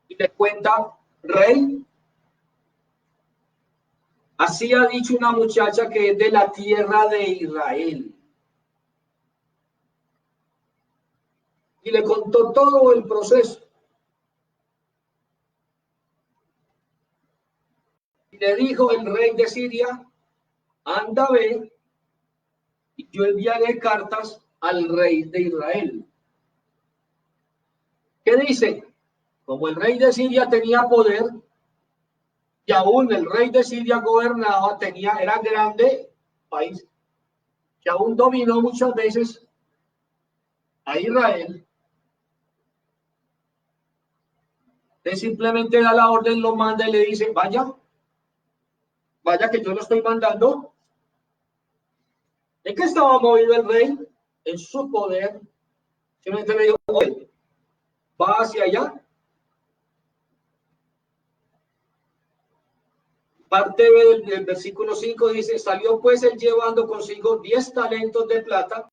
y le cuenta, rey, así ha dicho una muchacha que es de la tierra de Israel. Y le contó todo el proceso. Y le dijo el rey de Siria, anda, ve, y yo enviaré cartas al rey de Israel. ¿Qué dice? Como el rey de Siria tenía poder, y aún el rey de Siria gobernaba, era grande país, que aún dominó muchas veces a Israel. Él simplemente da la orden, lo manda y le dice, vaya que yo lo estoy mandando. ¿En qué estaba movido el rey? En su poder. Simplemente le dijo, oye, va hacia allá. Parte del versículo 5 dice, salió pues él llevando consigo 10 talentos de plata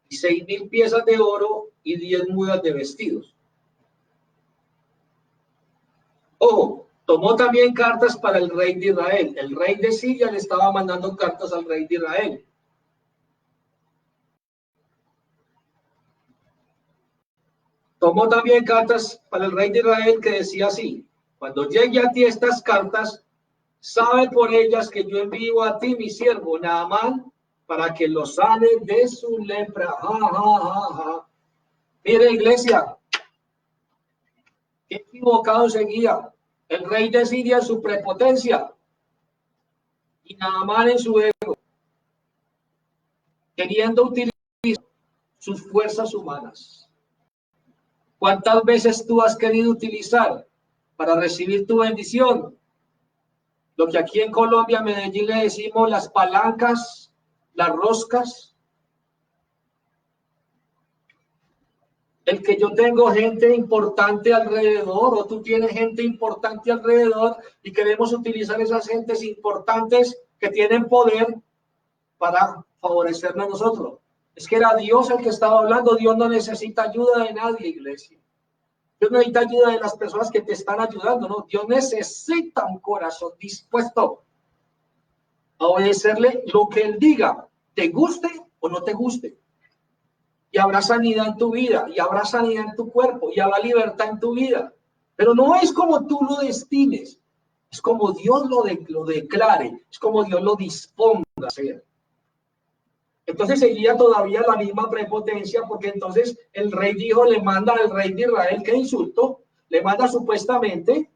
y 6,000 piezas de oro y 10 mudas de vestidos. Ojo, tomó también cartas para el rey de Israel. El rey de Siria le estaba mandando cartas al rey de Israel. Tomó también cartas para el rey de Israel que decía así, cuando llegue a ti estas cartas, sabe por ellas que yo envío a ti mi siervo Naamán para que lo sane de su lepra. Mire, iglesia, qué equivocado seguía el rey de Siria en su prepotencia Y Naamán en su ego, queriendo utilizar sus fuerzas humanas. ¿Cuántas veces tú has querido utilizar para recibir tu bendición lo que aquí en Colombia, Medellín, le decimos las palancas, las roscas? El que yo tengo gente importante alrededor, o tú tienes gente importante alrededor, y queremos utilizar esas gentes importantes que tienen poder para favorecernos a nosotros. Es que era Dios el que estaba hablando. Dios no necesita ayuda de nadie, iglesia. Dios no necesita ayuda de las personas que te están ayudando, no. Dios necesita un corazón dispuesto a obedecerle lo que Él diga, te guste o no te guste. Y habrá sanidad en tu vida, y habrá sanidad en tu cuerpo, y habrá libertad en tu vida. Pero no es como tú lo destines, es como Dios lo declare, es como Dios lo disponga a hacer. Entonces seguía todavía la misma prepotencia, porque entonces el rey dijo, le manda al rey de Israel, que insulto, le manda supuestamente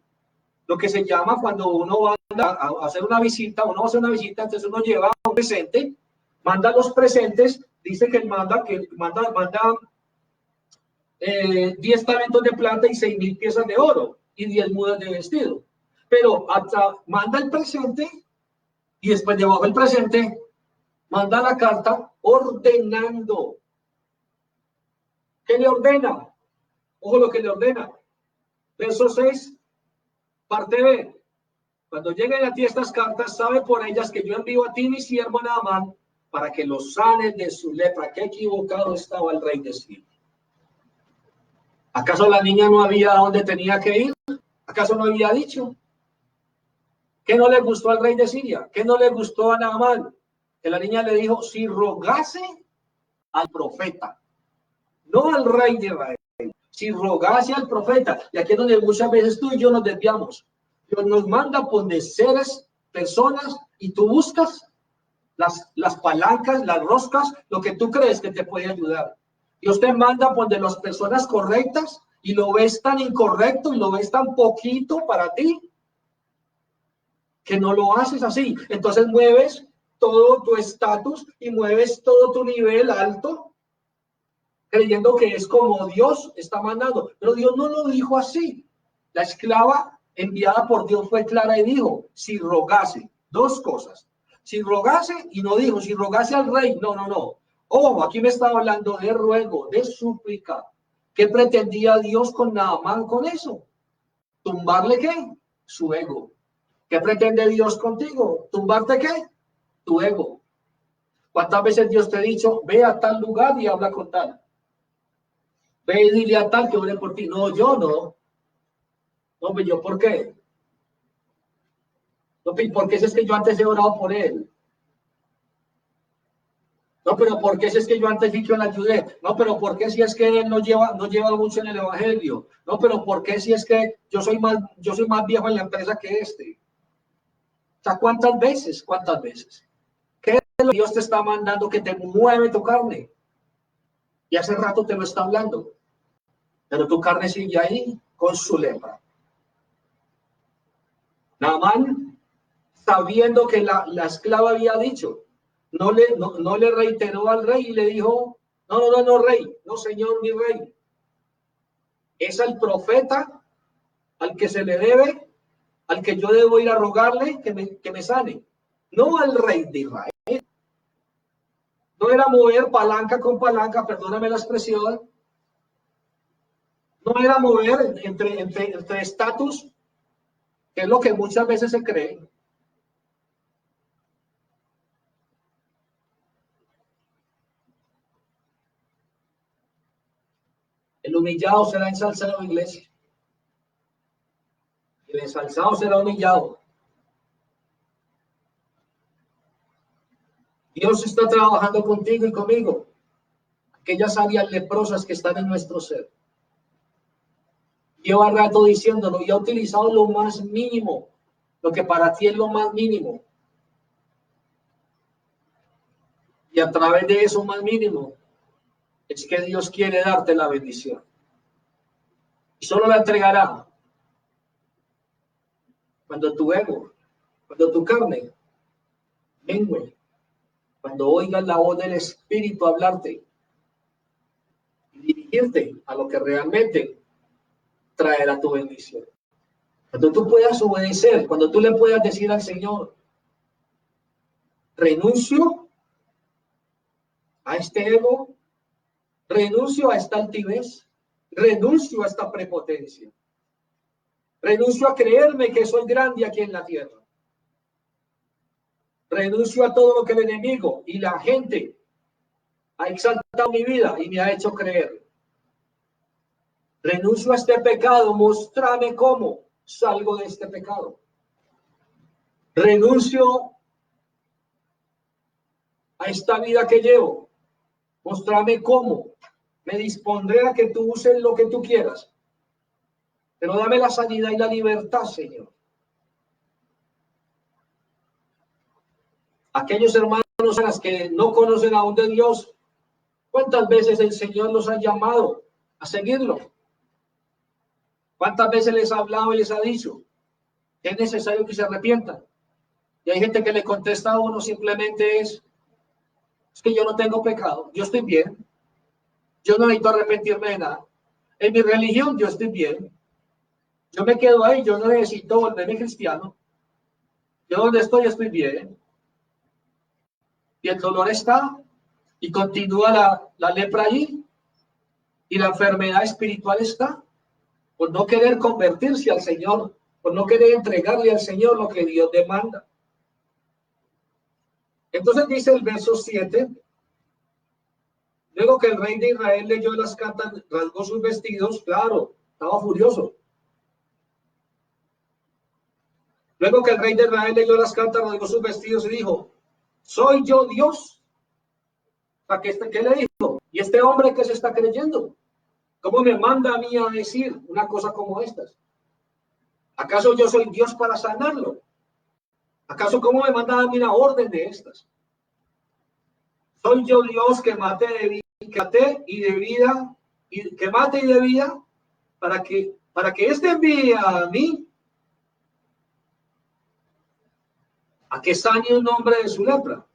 lo que se llama cuando uno va a hacer una visita, entonces uno lleva un presente, manda los presentes, dice que manda 10 talentos de plata y 6,000 piezas de oro y 10 mudas de vestido. Pero hasta manda el presente y después debajo del presente manda la carta ordenando. ¿Qué le ordena? Ojo lo que le ordena. Verso 6, parte B. Cuando lleguen a ti estas cartas, sabe por ellas que yo envío a ti mi siervo Naamán para que los sanes de su lepra. Qué equivocado estaba el rey de Siria. ¿Acaso la niña no había a dónde tenía que ir? ¿Acaso no había dicho? ¿Qué no le gustó al rey de Siria? ¿Qué no le gustó a Naamán? Que la niña le dijo, si rogase al profeta, no al rey de Israel, si rogase al profeta. Y aquí es donde muchas veces tú y yo nos desviamos. Dios nos manda poner seres, personas, y tú buscas las palancas, las roscas, lo que tú crees que te puede ayudar. Dios te manda poner las personas correctas y lo ves tan incorrecto y lo ves tan poquito para ti que no lo haces así. Entonces mueves todo tu estatus y mueves todo tu nivel alto creyendo que es como Dios está mandando. Pero Dios no lo dijo así. La esclava enviada por Dios fue clara y dijo, si rogase, dos cosas. Si rogase, y no dijo, si rogase al rey, no. Ojo, aquí me estaba hablando de ruego, de súplica. ¿Qué pretendía Dios con Naamán con eso? ¿Tumbarle qué? Su ego. ¿Qué pretende Dios contigo? ¿Tumbarte qué? Tu ego. ¿Cuántas veces Dios te ha dicho, ve a tal lugar y habla con tal? Ve y dile a tal que ore por ti. No, yo no. No, pues yo, ¿por qué? No, porque si es que yo antes he orado por él. No, pero ¿por qué si es que yo antes sí que le ayudé? No, pero ¿por qué si es que él no lleva mucho en el evangelio? No, pero ¿por qué si es que yo soy más viejo en la empresa que este? O sea, ¿cuántas veces? ¿Cuántas veces? ¿Qué es lo que Dios te está mandando que te mueve tu carne? Y hace rato te lo está hablando. Pero tu carne sigue ahí con su lepra. Naamán, sabiendo que la esclava había dicho, no le reiteró al rey y le dijo, no, rey, no, señor, mi rey. Es al profeta al que se le debe, al que yo debo ir a rogarle que me sane, no al rey de Israel. No era mover palanca con palanca, perdóname la expresión, no era mover entre estatus, que es lo que muchas veces se cree. El humillado será ensalzado, iglesia. El ensalzado será humillado. Dios está trabajando contigo y conmigo. Aquellas áreas leprosas que están en nuestro ser. Lleva rato diciéndolo y ha utilizado lo más mínimo, lo que para ti es lo más mínimo. Y a través de eso más mínimo es que Dios quiere darte la bendición. Y solo la entregará cuando tu ego, cuando tu carne mengue cuando oigas la voz del Espíritu hablarte y dirigirte a lo que realmente traerá tu bendición. Cuando tú puedas obedecer, cuando tú le puedas decir al Señor, renuncio a este ego, renuncio a esta altivez, renuncio a esta prepotencia, renuncio a creerme que soy grande aquí en la tierra, renuncio a todo lo que el enemigo y la gente ha exaltado mi vida y me ha hecho creer. Renuncio a este pecado, muéstrame cómo salgo de este pecado. Renuncio a esta vida que llevo, muéstrame cómo. Me dispondré a que tú uses lo que tú quieras, pero dame la sanidad y la libertad, Señor. Aquellos hermanos que no conocen aún de Dios, ¿cuántas veces el Señor los ha llamado a seguirlo? ¿Cuántas veces les ha hablado y les ha dicho que es necesario que se arrepientan? Y hay gente que le contesta a uno simplemente es que yo no tengo pecado, yo estoy bien, yo no necesito arrepentirme de nada. En mi religión yo estoy bien, yo me quedo ahí, yo no necesito volverme cristiano. Yo donde estoy bien. Y el dolor está, y continúa la lepra allí, y la enfermedad espiritual está, por no querer convertirse al Señor, por no querer entregarle al Señor lo que Dios demanda. Entonces dice el verso 7, luego que el rey de Israel leyó las cartas, rasgó sus vestidos, claro, estaba furioso. Luego que el rey de Israel leyó las cartas, rasgó sus vestidos y dijo, ¿soy yo Dios? ¿Para qué le dijo? ¿Y este hombre qué se está creyendo? ¿Cómo me manda a mí a decir una cosa como estas? ¿Acaso yo soy Dios para sanarlo? ¿Acaso cómo me manda a mí una orden de estas? ¿Soy yo Dios que mate y de vida, y que mate y de vida para que éste envíe a mí a que sane un hombre de su lepra?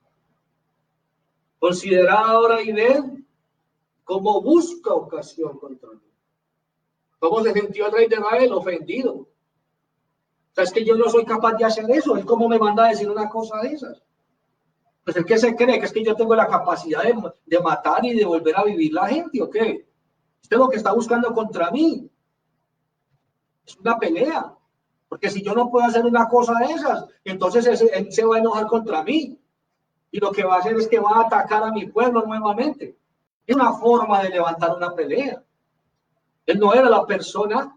Considerad ahora y ved cómo busca ocasión contra mí. ¿Cómo se sintió el rey de Israel? Ofendido. O sea, es que yo no soy capaz de hacer eso. ¿Él cómo me manda a decir una cosa de esas? Pues el que se cree que es que yo tengo la capacidad de matar y de volver a vivir la gente, ¿o qué? Usted lo que está buscando contra mí es una pelea. Porque si yo no puedo hacer una cosa de esas, entonces él se va a enojar contra mí. Y lo que va a hacer es que va a atacar a mi pueblo nuevamente. Es una forma de levantar una pelea. Él no era la persona.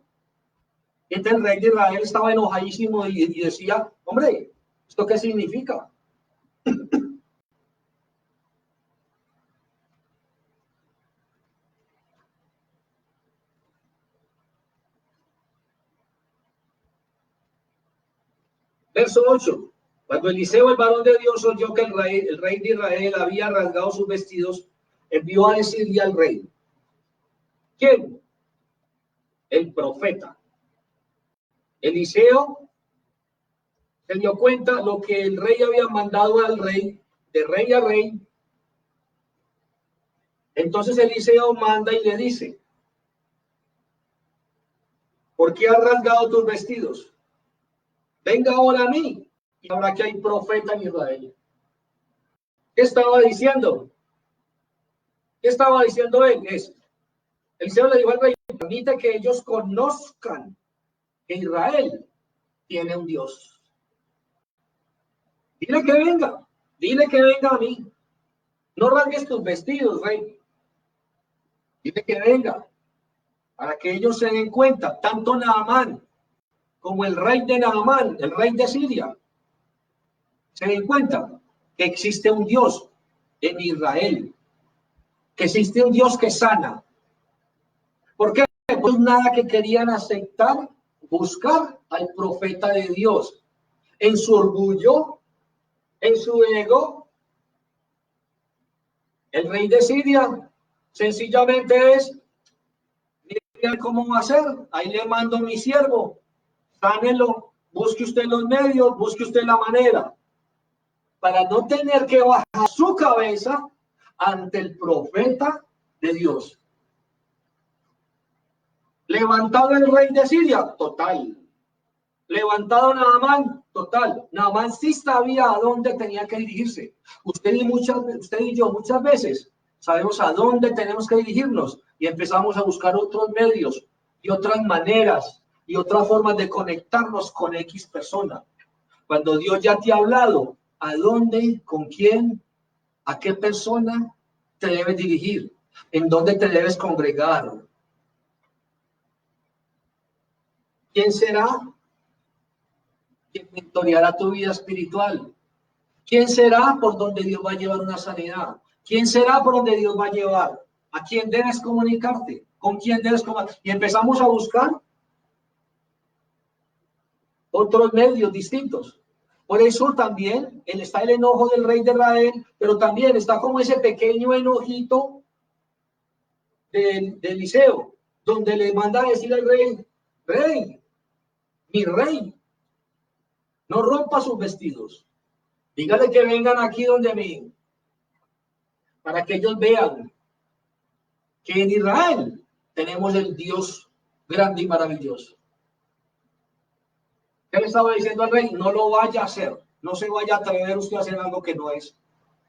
Entonces el rey de Israel estaba enojadísimo y decía, hombre, ¿esto qué significa? Verso 8. Cuando Eliseo, el varón de Dios, oyó que el rey de Israel había rasgado sus vestidos, envió a decirle al rey, ¿quién? El profeta. Eliseo se dio cuenta lo que el rey había mandado al rey, de rey a rey. Entonces Eliseo manda y le dice, ¿por qué has rasgado tus vestidos? Venga ahora a mí y ahora que hay profeta en Israel. ¿Qué estaba diciendo? ¿Qué estaba diciendo él? Eliseo le dijo al rey, permite que ellos conozcan que Israel tiene un Dios. Dile que venga a mí. No rasgues tus vestidos, rey. Dile que venga, para que ellos se den cuenta, tanto Naamán como el rey de Naamán, el rey de Siria, se den cuenta que existe un Dios en Israel, que existe un Dios que sana. ¿Por qué? Pues nada que querían aceptar, buscar al profeta de Dios. En su orgullo, en su ego, el rey de Siria sencillamente es, mire cómo va a ser, ahí le mando a mi siervo, sánelo, busque usted los medios, busque usted la manera. para no tener que bajar su cabeza ante el profeta de Dios. Levantado el rey de Siria, total. Levantado Naamán, total. Naamán sí sabía a dónde tenía que dirigirse. Usted y yo muchas veces sabemos a dónde tenemos que dirigirnos y empezamos a buscar otros medios y otras maneras y otras formas de conectarnos con X persona. Cuando Dios ya te ha hablado, ¿a dónde, con quién, a qué persona te debes dirigir? ¿En dónde te debes congregar? ¿Quién será quien mentoreará tu vida espiritual? ¿Quién será por donde Dios va a llevar una sanidad? ¿Quién será por donde Dios va a llevar? ¿A quién debes comunicarte? ¿Con quién debes comunicarte? Y empezamos a buscar otros medios distintos. Por eso también está el enojo del rey de Israel, pero también está como ese pequeño enojito de Eliseo, donde le manda a decir al rey, rey, mi rey, no rompa sus vestidos. Dígale que vengan aquí donde mí, para que ellos vean que en Israel tenemos el Dios grande y maravilloso. ¿Qué le estaba diciendo al rey? No lo vaya a hacer. No se vaya a atrever usted a hacer algo que no es.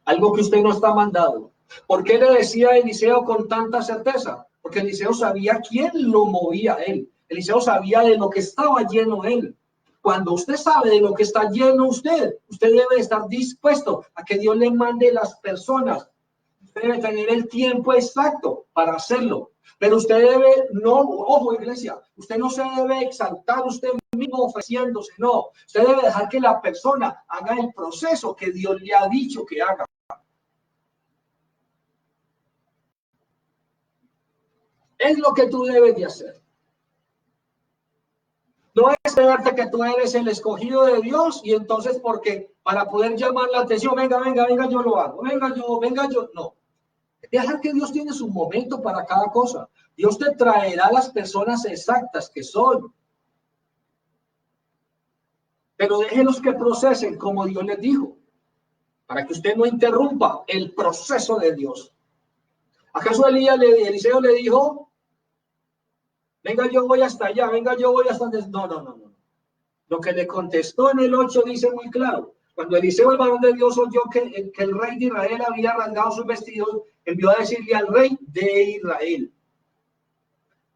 Algo que usted no está mandado. ¿Por qué le decía a Eliseo con tanta certeza? Porque Eliseo sabía quién lo movía a él. Eliseo sabía de lo que estaba lleno él. Cuando usted sabe de lo que está lleno usted debe estar dispuesto a que Dios le mande las personas. Usted debe tener el tiempo exacto para hacerlo. Pero usted debe, no, ojo iglesia, usted no se debe exaltar usted mismo ofreciéndose, no. Usted debe dejar que la persona haga el proceso que Dios le ha dicho que haga. Es lo que tú debes de hacer. No es creerte que tú eres el escogido de Dios y entonces porque para poder llamar la atención, venga, yo lo hago, venga yo, no. Dejar que Dios tiene su momento para cada cosa. Dios te traerá las personas exactas que son. Pero déjenos que procesen como Dios les dijo, para que usted no interrumpa el proceso de Dios. ¿Acaso Eliseo le dijo, venga, yo voy hasta allá, venga, yo voy hasta donde... No. Lo que le contestó en el 8 dice muy claro. Cuando Eliseo, el varón de Dios, oyó que el rey de Israel había rasgado sus vestidos, envió a decirle al rey de Israel,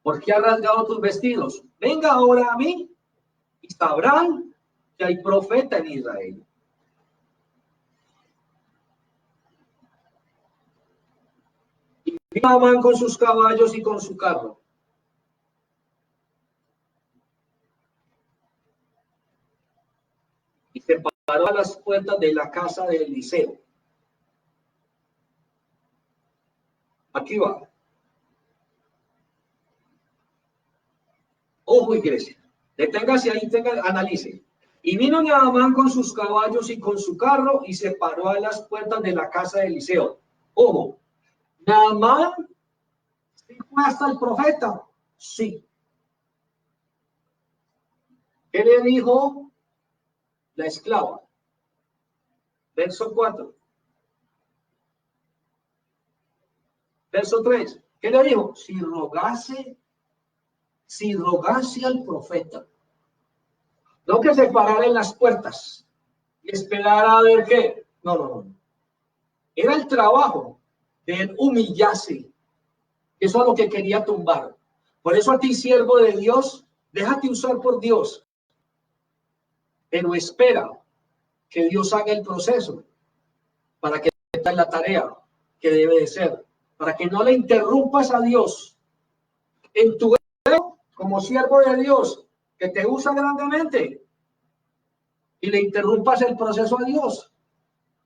¿por qué has rasgado tus vestidos? Venga ahora a mí y sabrán que hay profeta en Israel. Y vino Amán con sus caballos y con su carro. Y se paró a las puertas de la casa de Eliseo. Aquí va. Ojo, iglesia. Deténgase ahí, analice. Y vino Naamán con sus caballos y con su carro y se paró a las puertas de la casa de Eliseo. Ojo, Naamán ¿sí fue hasta el profeta? Sí. ¿Qué le dijo la esclava? Verso 4. Verso 3. ¿Qué le dijo? Si rogase al profeta. No que se parara en las puertas y esperara a ver qué. No. Era el trabajo de él humillarse. Eso es lo que quería tumbar. Por eso a ti, siervo de Dios, déjate usar por Dios. Pero espera que Dios haga el proceso para que tenga la tarea que debe de ser. Para que no le interrumpas a Dios en tu como siervo de Dios, que te usa grandemente, y le interrumpas el proceso a Dios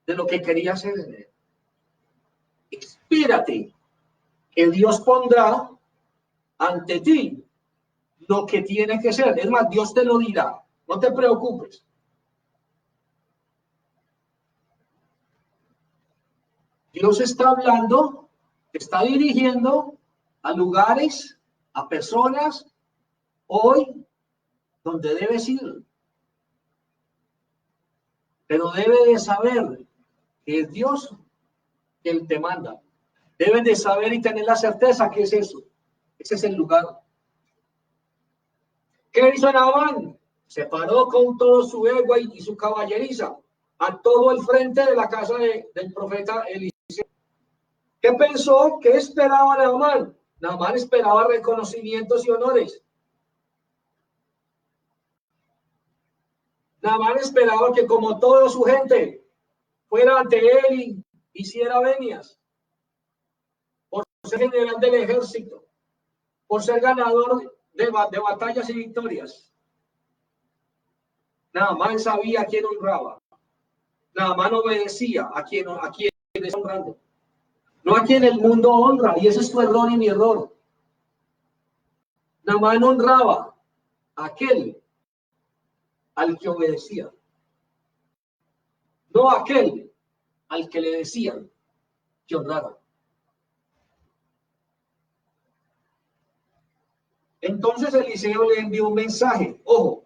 de lo que quería hacer en él. Inspírate que Dios pondrá ante ti lo que tiene que ser. Es más, Dios te lo dirá. No te preocupes. Dios está hablando, está dirigiendo a lugares, a personas, hoy, donde debes ir. pero debe de saber que es Dios quien te manda. Deben de saber y tener la certeza que es eso. Ese es el lugar. ¿Qué hizo Naamán? Se paró con todo su ego y su caballeriza a todo el frente de la casa del profeta Eliseo. ¿Qué pensó? ¿Qué esperaba Naamán? Naamán esperaba reconocimientos y honores. Naamán esperaba que, como toda su gente, fuera ante él y hiciera venias por ser general del ejército, por ser ganador de batallas y victorias. Naamán sabía a quién honraba. Naamán obedecía a quien está honrando, no a quien el mundo honra, y ese es tu error y mi error. Naamán honraba a aquel al que obedecía, no a aquel al que le decían que honrara. Entonces Eliseo le envió un mensaje. Ojo,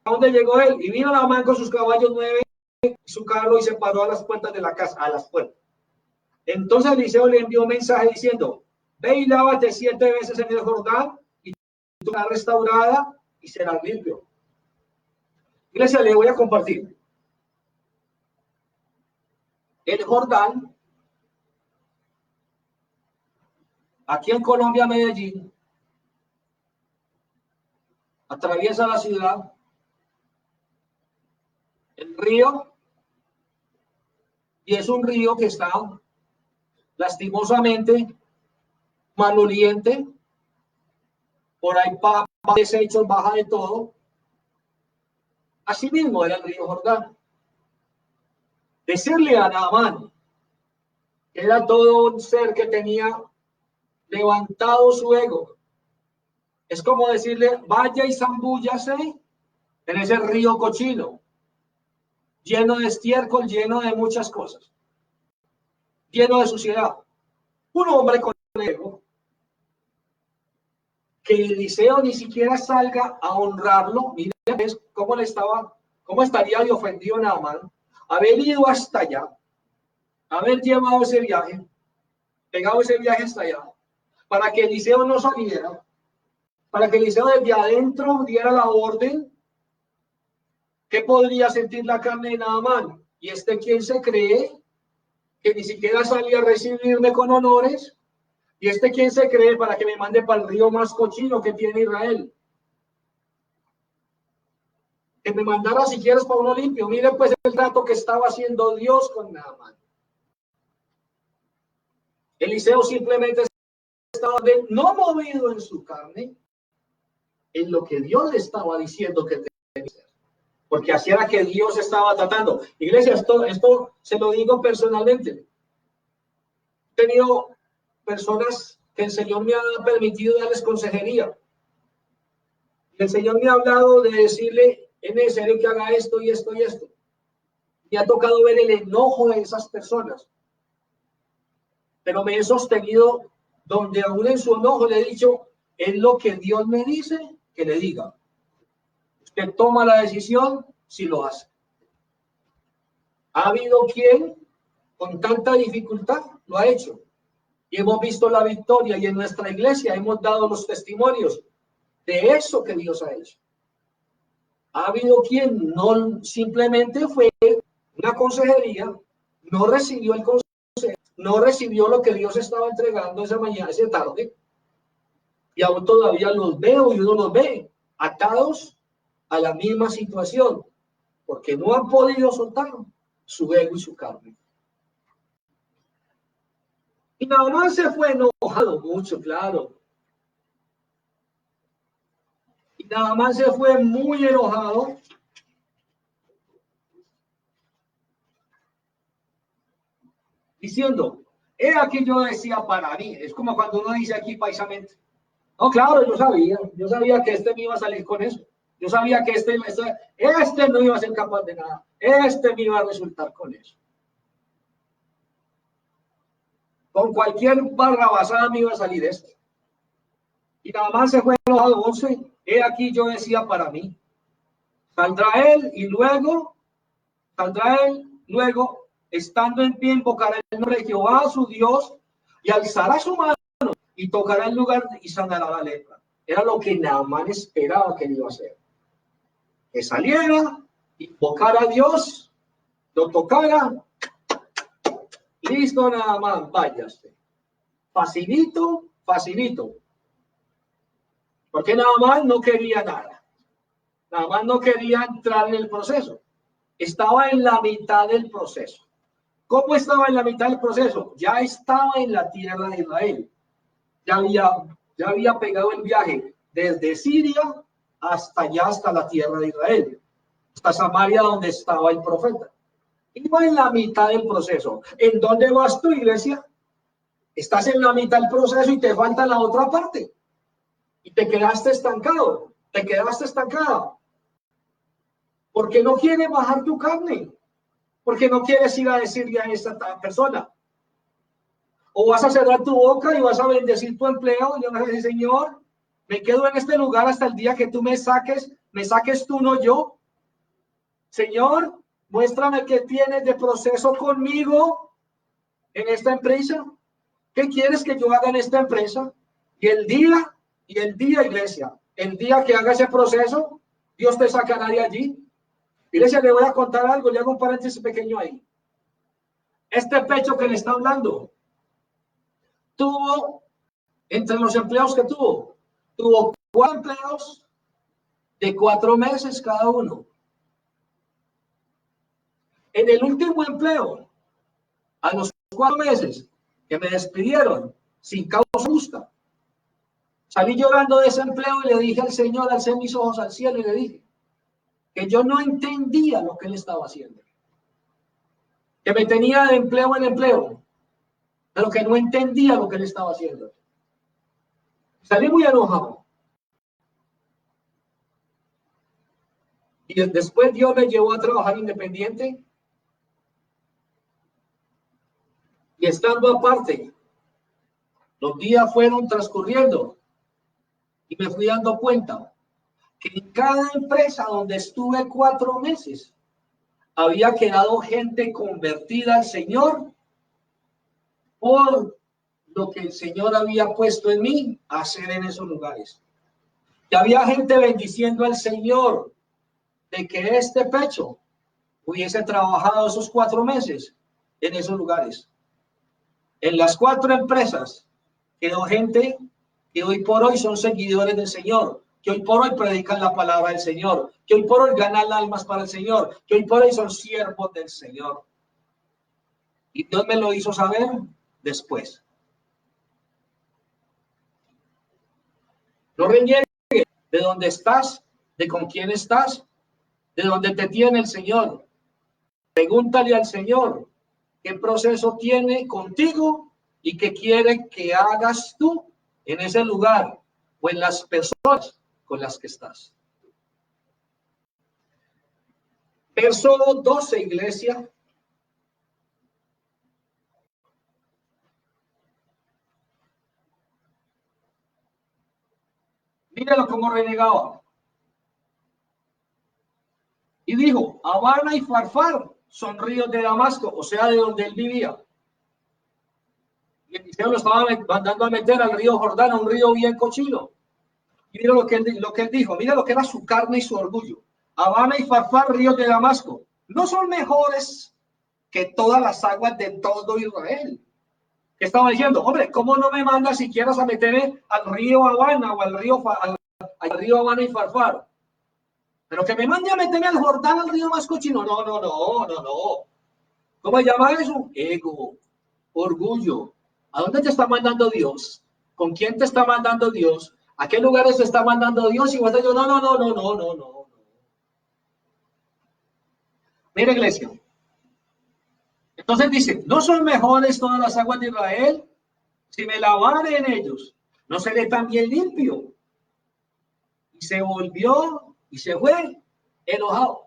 ¿a dónde llegó él? Y vino Naamán con sus caballos 9 y su carro y se paró a las puertas de la casa, a las puertas. Entonces Eliseo le envió un mensaje diciendo: ve y lávate 7 veces en el Jordán y tú serás restaurada y serás limpio. Iglesia, le voy a compartir. El Jordán, aquí en Colombia, Medellín, atraviesa la ciudad, el río, y es un río que está lastimosamente maloliente, por ahí desechos, baja de todo. Así mismo era el río Jordán. Decirle a Naamán que era todo un ser que tenía levantado su ego, es como decirle: vaya y zambúllase en ese río cochino, lleno de estiércol, lleno de muchas cosas, lleno de suciedad. Un hombre con ego, que Eliseo ni siquiera salga a honrarlo. Mira cómo estaría de ofendido Naamán, haber ido hasta allá, haber llevado ese viaje, pegado ese viaje hasta allá, para que Eliseo no saliera, para que Eliseo desde adentro diera la orden. ¿Qué podría sentir la carne de Naamán? ¿Y quién se cree que ni siquiera salía a recibirme con honores? ¿Y quién se cree para que me mande para el río más cochino que tiene Israel? Que me mandara si quieres para uno limpio. Miren pues el trato que estaba haciendo Dios con Naamán. Eliseo simplemente estaba no movido en su carne, en lo que Dios le estaba diciendo que tenía que hacer. Porque así era que Dios estaba tratando. Iglesia, esto se lo digo personalmente. He tenido personas que el Señor me ha permitido darles consejería. El Señor me ha hablado de decirle: es necesario que haga esto y esto y esto. Me ha tocado ver el enojo de esas personas. Pero me he sostenido donde aún en su enojo le he dicho: es lo que Dios me dice que le diga. Usted toma la decisión si lo hace. Ha habido quien con tanta dificultad lo ha hecho. Y hemos visto la victoria, y en nuestra iglesia hemos dado los testimonios de eso que Dios ha hecho. Ha habido quien no simplemente fue una consejería, no recibió el consejo, no recibió lo que Dios estaba entregando esa mañana, esa tarde, y aún todavía los veo y uno los ve atados a la misma situación, porque no han podido soltar su ego y su carne. Y Naamán se fue enojado mucho, claro. Y Naamán se fue muy enojado. Diciendo: he aquí yo decía para mí. Es como cuando uno dice aquí paisamente: no, claro, yo sabía que me iba a salir con eso. Yo sabía que este no iba a ser capaz de nada. Me iba a resultar con eso. Con cualquier barrabasada me iba a salir esto. Y nada más se fue enojado. 11. He aquí yo decía para mí: saldrá él y luego Saldrá él luego, estando en pie, invocará el nombre de Jehová su Dios y alzará su mano y tocará el lugar y sanará la lepra. Era lo que Naamán esperaba que él iba a hacer. Que saliera, invocara a Dios, lo tocara, listo Naamán, váyase. Facilito, facilito. Porque Naamán no quería nada. Naamán no quería entrar en el proceso. Estaba en la mitad del proceso. ¿Cómo estaba en la mitad del proceso? Ya estaba en la tierra de Israel. Ya había pegado el viaje desde Siria hasta allá, hasta la tierra de Israel, hasta Samaria, donde estaba el profeta. Iba en la mitad del proceso. ¿En dónde vas tú, iglesia? Estás en la mitad del proceso y te falta la otra parte. Y te quedaste estancado, te quedaste estancada. Porque no quieres bajar tu carne. Porque no quieres ir a decirle a esta persona. O vas a cerrar tu boca y vas a bendecir tu empleo y vas a decir, Señor, me quedo en este lugar hasta el día que tú me saques tú, no yo. Señor, muéstrame qué tienes de proceso conmigo en esta empresa. ¿Qué quieres que yo haga en esta empresa? Y el día, iglesia, el día que haga ese proceso, Dios te sacará de allí. Iglesia, le voy a contar algo, le hago un paréntesis pequeño ahí. Este pecho que le está hablando, tuvo, entre los empleos que tuvo 4 empleos de 4 meses cada uno. En el último empleo, a los 4 meses que me despidieron sin causa justa, salí llorando de ese empleo y le dije al Señor, alcé mis ojos al cielo y le dije que yo no entendía lo que él estaba haciendo, que me tenía de empleo en empleo, pero que no entendía lo que él estaba haciendo. Salí muy enojado. Y después Dios me llevó a trabajar independiente. Y estando aparte, los días fueron transcurriendo y me fui dando cuenta que en cada empresa donde estuve 4 meses, había quedado gente convertida al Señor por lo que el Señor había puesto en mí a hacer en esos lugares. Y había gente bendiciendo al Señor de que este pecho hubiese trabajado esos 4 meses en esos lugares. En las 4 empresas quedó gente que hoy por hoy son seguidores del Señor, que hoy por hoy predican la palabra del Señor, que hoy por hoy ganan almas para el Señor, que hoy por hoy son siervos del Señor. Y Dios me lo hizo saber después. No reniegues de dónde estás, de con quién estás, de dónde te tiene el Señor. Pregúntale al Señor qué proceso tiene contigo y qué quiere que hagas tú en ese lugar o en las personas con las que estás. Verso 12, iglesia. Míralo cómo renegaba. Y dijo, Habana y Farfar son ríos de Damasco, o sea, de donde él vivía. Y Eliseo lo estaba mandando a meter al río Jordán, a un río bien cochino. Y mira lo que él dijo, mira lo que era su carne y su orgullo. Habana y Farfar, ríos de Damasco, no son mejores que todas las aguas de todo Israel. ¿Qué estaba diciendo? Hombre, ¿cómo no me mandas siquiera a meterme al río Habana o al río Habana y Farfar? Pero que me mande a meterme al Jordán, al río más cochino. No. ¿Cómo se llama eso? Ego, orgullo. ¿A dónde te está mandando Dios? ¿Con quién te está mandando Dios? ¿A qué lugares te está mandando Dios? Y vos te digo, no. Mira, iglesia. Entonces dice, ¿no son mejores todas las aguas de Israel? Si me lavare en ellos, ¿no seré también limpio? Y se volvió y se fue enojado.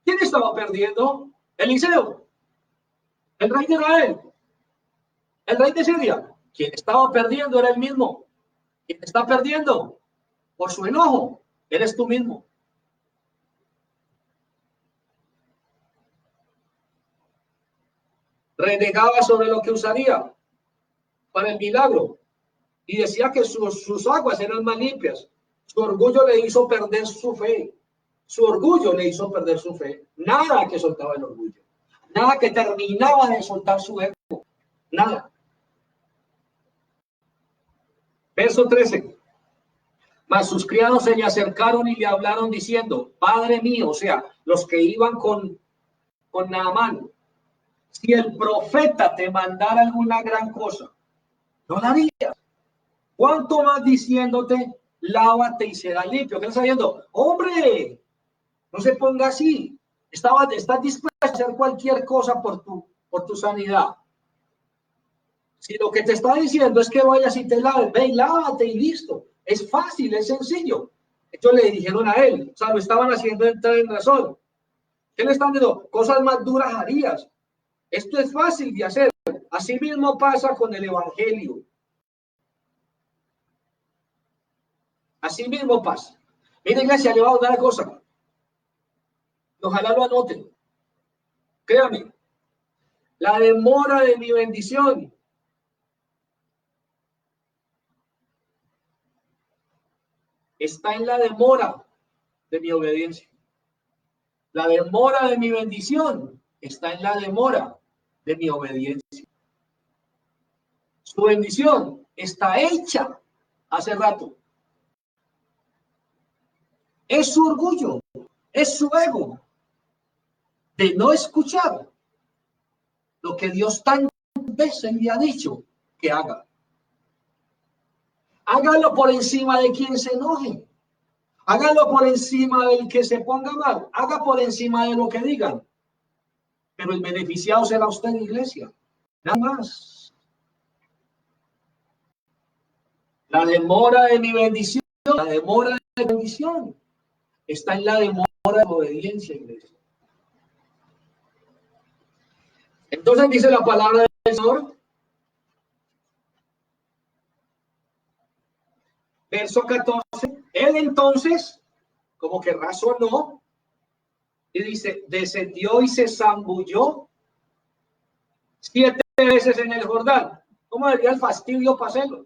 ¿Quién estaba perdiendo? Eliseo, el rey de Israel, el rey de Siria. Quien estaba perdiendo era él mismo. Quien está perdiendo por su enojo, eres tú mismo. renegaba sobre lo que usaría para el milagro y decía que sus aguas eran más limpias. Su orgullo le hizo perder su fe. Su orgullo le hizo perder su fe. Nada que soltaba el orgullo. Nada que terminaba de soltar su ego. Nada. Verso 13. Mas sus criados se le acercaron y le hablaron diciendo, Padre mío, o sea, los que iban con Naamán, si el profeta te mandara alguna gran cosa, no la harías. ¿Cuánto más diciéndote, lávate y será limpio? ¿Qué está diciendo? Hombre, no se ponga así. Estás dispuesto a hacer cualquier cosa por tu sanidad. Si lo que te está diciendo es que vayas y te laves, ve y lávate y listo. Es fácil, es sencillo. Ellos le dijeron a él, o sea, lo estaban haciendo entrar en razón. ¿Qué le están diciendo? Cosas más duras harías. Esto es fácil de hacer. Así mismo pasa con el evangelio. Así mismo pasa. Mira, iglesia, le voy a dar una cosa. Ojalá lo anoten. Créame. La demora de mi bendición está en la demora de mi obediencia. La demora de mi bendición está en la demora de mi obediencia. Su bendición está hecha hace rato. Es su orgullo, es su ego de no escuchar lo que Dios tantas veces le ha dicho que haga. Hágalo por encima de quien se enoje. Hágalo por encima del que se ponga mal. Haga por encima de lo que digan. Pero el beneficiado será usted, iglesia. Nada más. La demora de mi bendición, la demora de mi bendición, está en la demora de obediencia, iglesia. Entonces dice la palabra del Señor, verso 14, él entonces, como que razonó, y dice, descendió y se zambulló 7 veces en el Jordán. ¿Cómo debería el fastidio para hacerlo?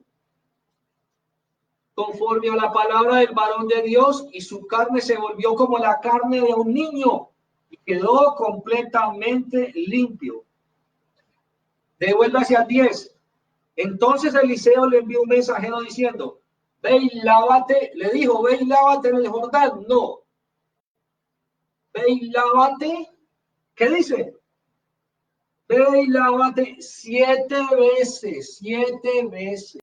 Conforme a la palabra del varón de Dios, y su carne se volvió como la carne de un niño, y quedó completamente limpio. Devuélvase al 10. Entonces Eliseo le envió un mensajero diciendo, ve y lávate, le dijo, ve y lávate en el Jordán. No. Ve y lávate, ¿qué dice? Ve y lávate 7 veces, 7 veces.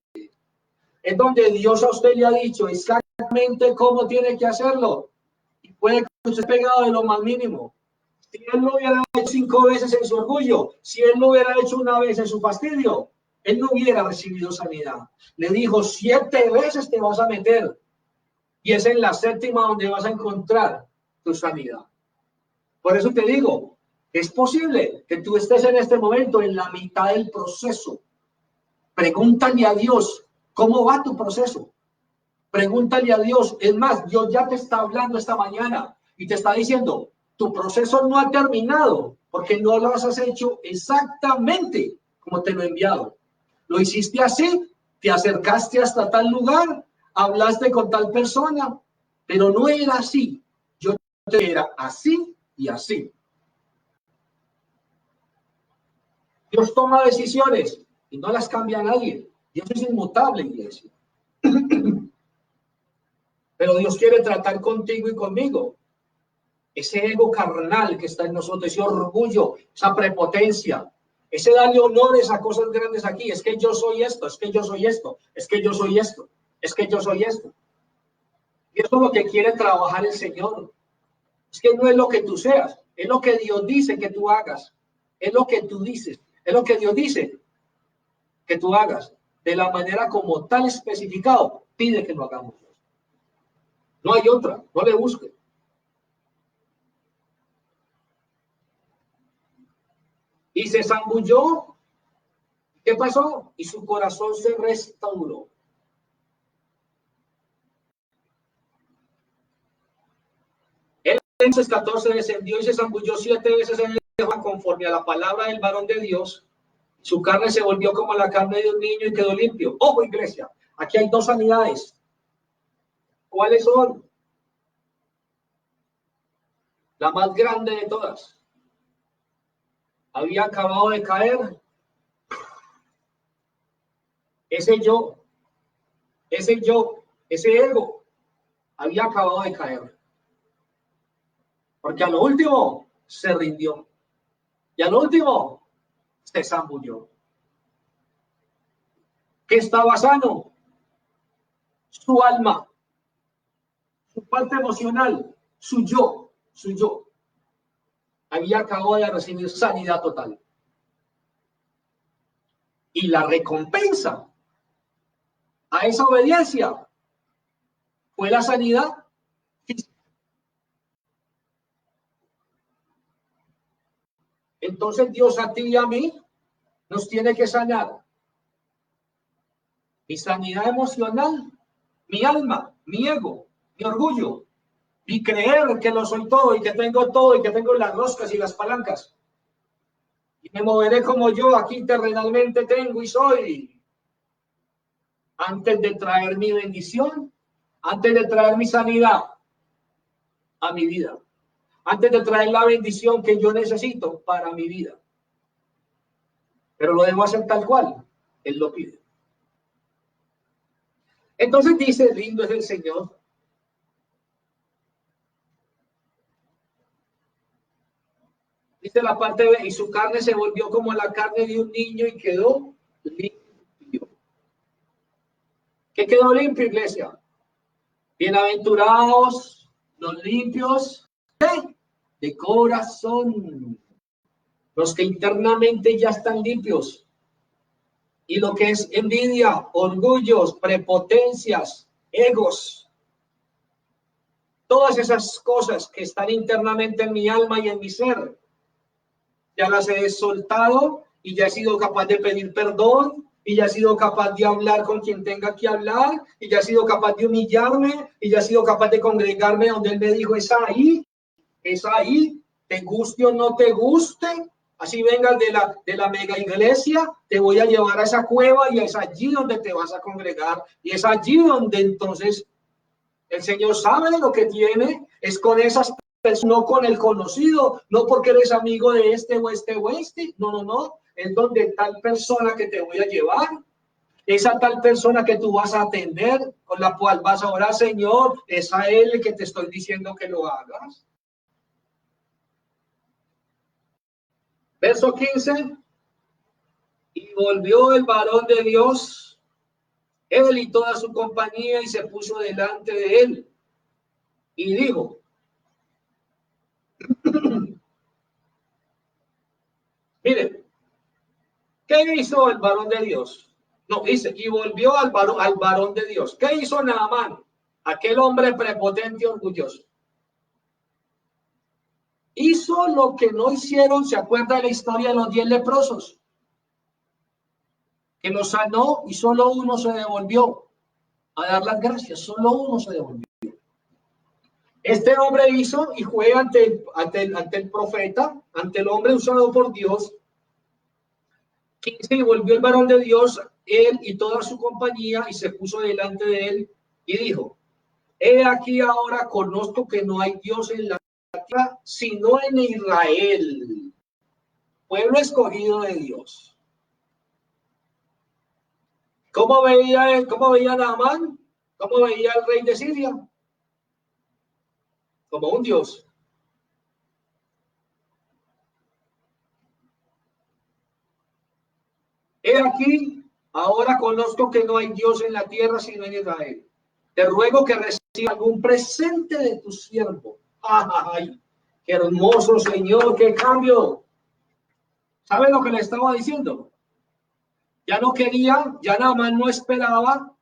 Es donde Dios a usted le ha dicho exactamente cómo tiene que hacerlo. Y puede que usted pegado de lo más mínimo. Si él lo hubiera hecho 5 veces en su orgullo, si él lo hubiera hecho una vez en su fastidio, él no hubiera recibido sanidad. Le dijo, 7 veces te vas a meter. Y es en la 7ª donde vas a encontrar tu sanidad. Por eso te digo, es posible que tú estés en este momento en la mitad del proceso. Pregúntale a Dios, ¿cómo va tu proceso? Pregúntale a Dios. Es más, Dios ya te está hablando esta mañana y te está diciendo, tu proceso no ha terminado porque no lo has hecho exactamente como te lo he enviado. Lo hiciste así, te acercaste hasta tal lugar, hablaste con tal persona, pero no era así. Yo te era así y así. Dios toma decisiones y no las cambia a nadie. Dios es inmutable, iglesia. Pero Dios quiere tratar contigo y conmigo. Ese ego carnal que está en nosotros, ese orgullo, esa prepotencia, ese darle honores a cosas grandes aquí. Es que yo soy esto, es que yo soy esto, es que yo soy esto, es que yo soy esto. Y eso es lo que quiere trabajar el Señor. Es que no es lo que tú seas, es lo que Dios dice que tú hagas. Es lo que tú dices, es lo que Dios dice que tú hagas. De la manera como tal especificado, pide que lo hagamos. No hay otra, no le busque. Y se zambulló. ¿Qué pasó? Y su corazón se restauró. Él entonces 14 descendió y se zambulló 7 veces en el conforme a la palabra del varón de Dios, su carne se volvió como la carne de un niño y quedó limpio. Ojo, iglesia, aquí hay dos sanidades. ¿Cuáles son? La más grande de todas. Había acabado de caer ese yo, ese ego, había acabado de caer. Porque a lo último se rindió. Y a lo último se zambulló. ¿Qué estaba sano? Su alma, su parte emocional, su yo. Había acabado de recibir sanidad total. Y la recompensa a esa obediencia fue la sanidad física. Entonces Dios a ti y a mí nos tiene que sanar. Mi sanidad emocional, mi alma, mi ego, mi orgullo, mi creer que lo soy todo y que tengo las roscas y las palancas. Y me moveré como yo aquí terrenalmente tengo y soy. Antes de traer mi bendición, antes de traer mi sanidad a mi vida, antes de traer la bendición que yo necesito para mi vida. Pero lo debo hacer tal cual Él lo pide. Entonces dice, lindo es el Señor. Dice la parte B, y su carne se volvió como la carne de un niño y quedó limpio. ¿Qué quedó limpio, iglesia? Bienaventurados los limpios de corazón, los que internamente ya están limpios. Y lo que es envidia, orgullos, prepotencias, egos, todas esas cosas que están internamente en mi alma y en mi ser, ya las he soltado y ya he sido capaz de pedir perdón y ya he sido capaz de hablar con quien tenga que hablar y ya he sido capaz de humillarme y ya he sido capaz de congregarme donde Él me dijo, es ahí, te guste o no te guste, así vengas de la mega iglesia, te voy a llevar a esa cueva y es allí donde te vas a congregar y es allí donde entonces el Señor sabe lo que tiene, es con esas personas, no con el conocido, no porque eres amigo de este o este o este, no, es donde tal persona que te voy a llevar, esa tal persona que tú vas a atender, con la cual vas a orar, Señor, es a Él que te estoy diciendo que lo hagas. Verso 15, y volvió el varón de Dios, él y toda su compañía, y se puso delante de él, y dijo, miren, ¿qué hizo el varón de Dios? No, dice, y volvió al varón de Dios. ¿Qué hizo Naamán? Aquel hombre prepotente y orgulloso. Hizo lo que no hicieron, ¿se acuerda de la historia de los 10 leprosos? Que los sanó y solo uno se devolvió a dar las gracias, solo uno se devolvió. Este hombre hizo y fue ante el profeta, ante el hombre usado por Dios. 15, y volvió el varón de Dios, él y toda su compañía, y se puso delante de él y dijo, he aquí ahora conozco que no hay Dios en la tierra, sino en Israel, pueblo escogido de Dios. ¿Cómo veía Naamán? ¿Cómo veía el rey de Siria? Como un Dios. He aquí, ahora conozco que no hay Dios en la tierra sino en Israel. Te ruego que reciba algún presente de tu siervo. ¡Ay! ¡Qué hermoso, Señor! ¡Qué cambio! ¿Sabe lo que le estaba diciendo? Ya no quería, ya nada más no esperaba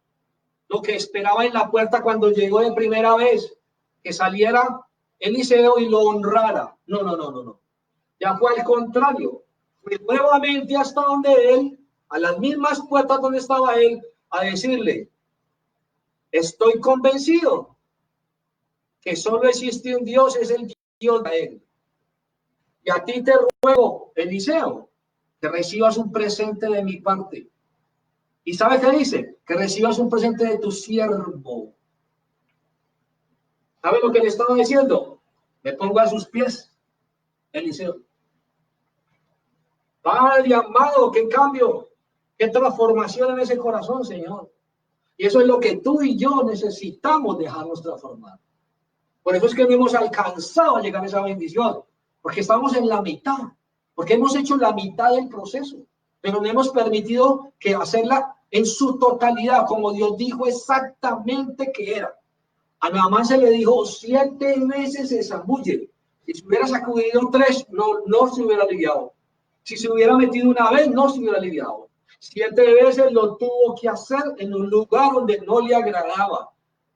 lo que esperaba en la puerta cuando llegó de primera vez, que saliera Eliseo y lo honrara. No. Ya fue al contrario. Fue nuevamente hasta donde él, a las mismas puertas donde estaba él, a decirle, estoy convencido que solo existe un Dios, es el Dios de él. Y a ti te ruego, Eliseo, que recibas un presente de mi parte. ¿Y sabe qué dice? Que recibas un presente de tu siervo. ¿Sabe lo que le estaba diciendo? Me pongo a sus pies, Eliseo. Padre amado, qué cambio, qué transformación en ese corazón, Señor. Y eso es lo que tú y yo necesitamos dejarnos transformar. Por eso es que no hemos alcanzado a llegar a esa bendición, porque estamos en la mitad, porque hemos hecho la mitad del proceso, pero no hemos permitido que hacerla en su totalidad, como Dios dijo exactamente que era. A Naamán se le dijo 7 meses se zambulle. Si se hubiera sacudido 3, no se hubiera aliviado. Si se hubiera metido una vez, no se hubiera aliviado. 7 veces lo tuvo que hacer en un lugar donde no le agradaba.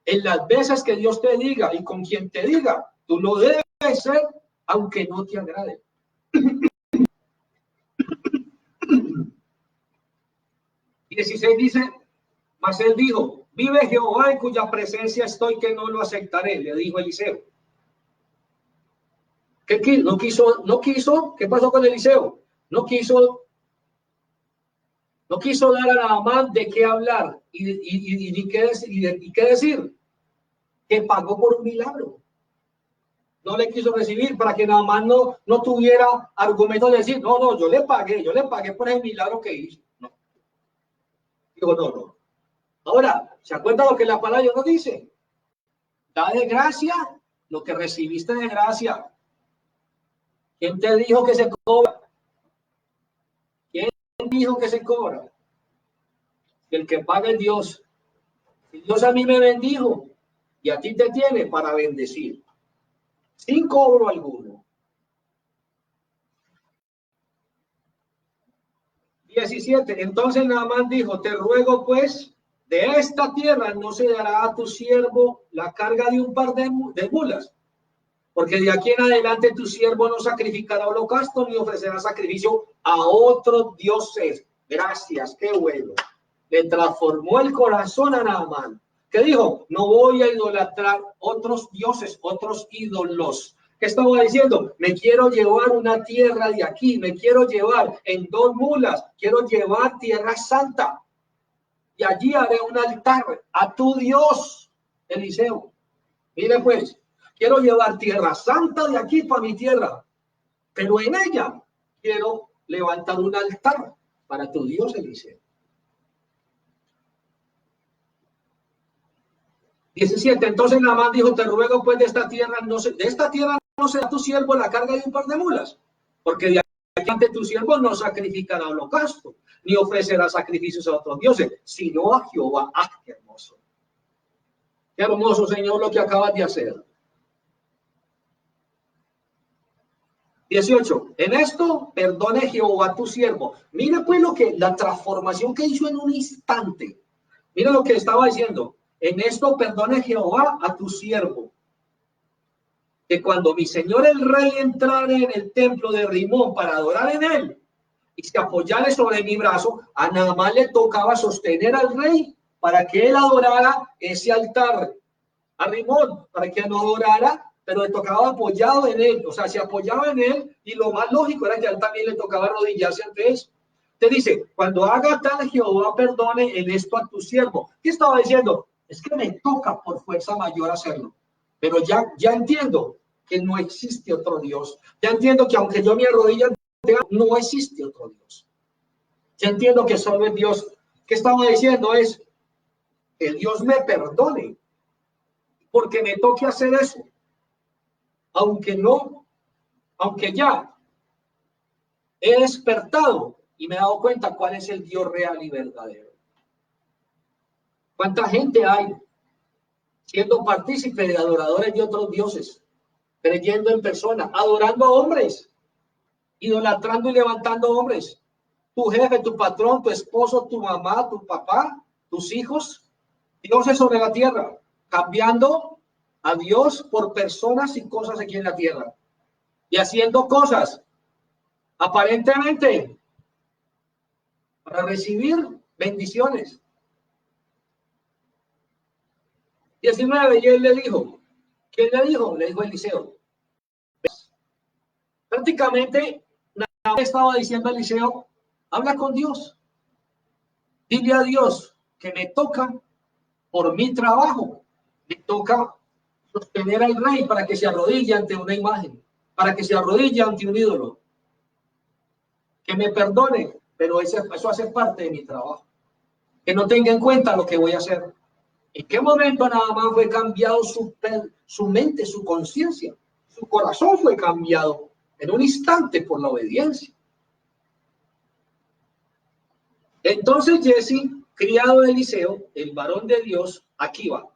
En las veces que Dios te diga y con quien te diga, tú lo debes hacer aunque no te agrade. 16 dice, mas él dijo, vive Jehová en cuya presencia estoy que no lo aceptaré, le dijo Eliseo. ¿Qué no quiso? ¿Qué pasó con Eliseo? No quiso dar a Naamán de qué hablar y qué decir. Que pagó por un milagro. No le quiso recibir para que Naamán no tuviera argumentos de decir, no, yo le pagué por el milagro que hizo. No. Digo, no. Ahora, ¿se acuerdan lo que la palabra nos dice? Da de gracia lo que recibiste de gracia. ¿Quién te dijo que se cobra? ¿Quién dijo que se cobra? El que paga es Dios. Y Dios a mí me bendijo y a ti te tiene para bendecir, sin cobro alguno. 17. Entonces Naamán dijo, te ruego pues, de esta tierra no se dará a tu siervo la carga de un par de mulas, porque de aquí en adelante tu siervo no sacrificará holocausto ni ofrecerá sacrificio a otros dioses. Gracias, qué bueno. Le transformó el corazón a Naamán, que dijo, no voy a idolatrar otros dioses, otros ídolos. ¿Qué estaba diciendo? Me quiero llevar una tierra de aquí, me quiero llevar en 2 mulas, quiero llevar tierra santa. Y allí haré un altar a tu Dios, Eliseo. Mire pues, quiero llevar tierra santa de aquí para mi tierra, pero en ella quiero levantar un altar para tu Dios, Eliseo. 17. Entonces Naamán dijo, te ruego pues de esta tierra no se da tu siervo la carga de un par de mulas, porque de aquí ante tu siervo no sacrificará holocausto, ni ofrecerá sacrificios a otros dioses, sino a Jehová. ¡Ah, qué hermoso! Qué hermoso, Señor, lo que acabas de hacer. 18. En esto perdone Jehová tu siervo. Mira pues la transformación que hizo en un instante. Mira lo que estaba diciendo. En esto perdone Jehová a tu siervo. Que cuando mi señor el rey entrara en el templo de Rimón para adorar en él y se apoyara sobre mi brazo, a Naamán le tocaba sostener al rey para que él adorara ese altar. A Rimón, para que no adorara, pero le tocaba apoyado en él, o sea, se apoyaba en él y lo más lógico era que a él también le tocaba arrodillarse ante eso. Te dice, cuando haga tal Jehová perdone en esto a tu siervo. ¿Qué estaba diciendo? Es que me toca por fuerza mayor hacerlo, pero ya entiendo que no existe otro Dios. Ya entiendo que aunque yo me arrodille, no existe otro Dios. Ya entiendo que solo es Dios. ¿Qué estaba diciendo? Es que Dios me perdone porque me toque hacer eso. Aunque ya he despertado y me he dado cuenta cuál es el Dios real y verdadero. ¿Cuánta gente hay siendo partícipe de adoradores de otros dioses, creyendo en personas, adorando a hombres, idolatrando y levantando hombres? Tu jefe, tu patrón, tu esposo, tu mamá, tu papá, tus hijos, dioses sobre la tierra, cambiando a Dios por personas y cosas aquí en la tierra y haciendo cosas aparentemente para recibir bendiciones. 19, y él le dijo, ¿quién le dijo? Le dijo Eliseo. Prácticamente nada estaba diciendo a Eliseo, habla con Dios. Dile a Dios que me toca por mi trabajo. Me toca sostener al rey para que se arrodille ante una imagen, para que se arrodille ante un ídolo. Que me perdone, pero eso hace parte de mi trabajo. Que no tenga en cuenta lo que voy a hacer. ¿En qué momento nada más fue cambiado su mente, su conciencia? Su corazón fue cambiado en un instante por la obediencia. Entonces Jesse, criado de Eliseo, el varón de Dios, aquí va.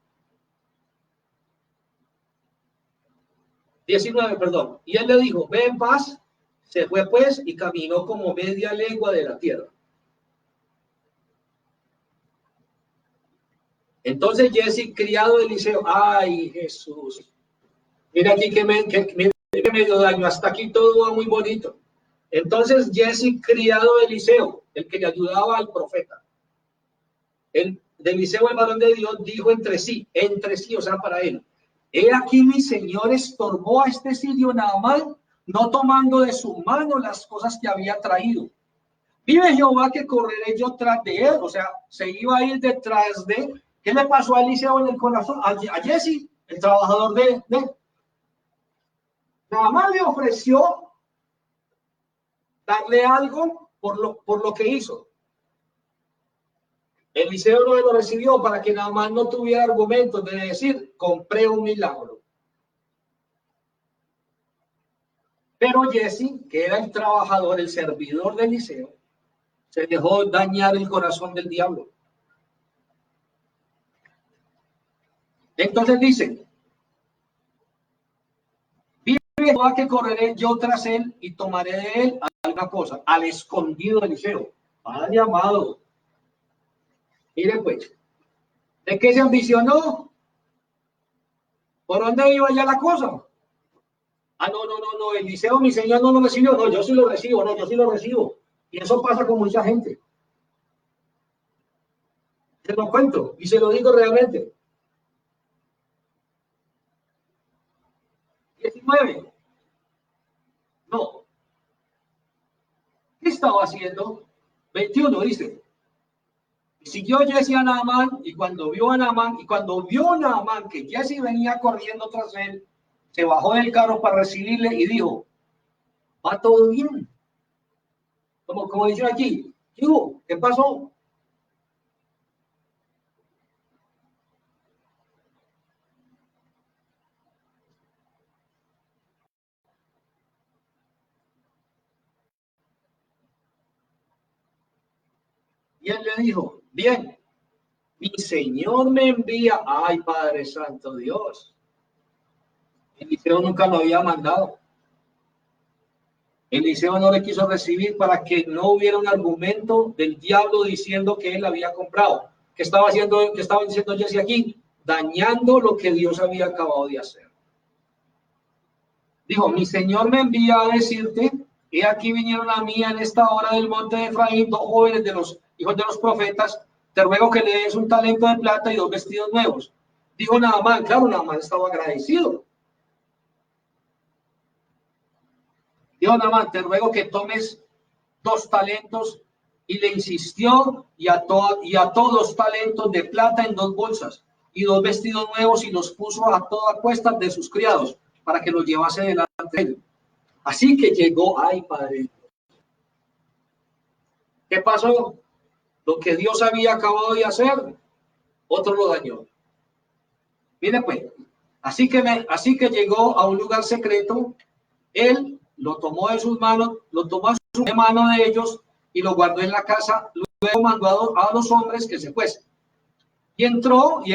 19, perdón. Y él le dijo, ve en paz. Se fue pues y caminó como media legua de la tierra. Entonces Jesse, criado de Eliseo, ay Jesús, mira aquí que me dio daño, hasta aquí todo va muy bonito. Entonces Jesse, criado de Eliseo, el que le ayudaba al profeta, el de Eliseo, el varón de Dios, dijo entre sí, o sea, para él, he aquí mi señor estorbó a este sirio Naamán, no tomando de su mano las cosas que había traído. Vive Jehová que correré yo tras de él, o sea, se iba a ir detrás de. ¿Qué le pasó a Eliseo en el corazón? A Jesse, el trabajador de Naamán le ofreció darle algo por lo que hizo. Eliseo no lo recibió para que Naamán no tuviera argumentos de decir, compré un milagro. Pero Jesse, que era el trabajador, el servidor de Eliseo, se dejó dañar el corazón del diablo. Entonces dice, vive Jehová que correré yo tras él y tomaré de él alguna cosa, al escondido de Eliseo. Padre amado. Mire pues, ¿de qué se ambicionó? ¿Por dónde iba ya la cosa? Ah, no, Eliseo, mi señor, no lo recibió. No, yo sí lo recibo, yo sí lo recibo. Y eso pasa con mucha gente. Se lo cuento y se lo digo realmente. 19. No. ¿Qué estaba haciendo? 21 dice. Siguió Jesse a Naamán y cuando vio Naamán que Jesse venía corriendo tras él, se bajó del carro para recibirle y dijo, ¿va todo bien? Como dice aquí, ¿qué pasó? Y él le dijo, bien, mi Señor me envía. Ay, Padre Santo Dios. Eliseo nunca lo había mandado. Eliseo no le quiso recibir para que no hubiera un argumento del diablo diciendo que él había comprado. ¿Qué estaba diciendo Jesse aquí? Dañando lo que Dios había acabado de hacer. Dijo, mi Señor me envía a decirte, he aquí vinieron a mí en esta hora del monte de Efraín, 2 jóvenes de los hijos de los profetas, te ruego que le des un talento de plata y 2 vestidos nuevos. Dijo Naamán, claro, Naamán estaba agradecido. Dijo Naamán, te ruego que tomes 2 talentos, y le insistió y ató 2 talentos de plata en 2 bolsas y 2 vestidos nuevos y los puso a toda cuesta de sus criados para que los llevase delante de él. Así que llegó, ay Padre, ¿qué pasó? Lo que Dios había acabado de hacer, otro lo dañó. Mire pues, así que llegó a un lugar secreto, él lo tomó de sus manos, lo tomó a su mano de ellos y lo guardó en la casa. Luego mandó a los hombres que se fuesen. Y él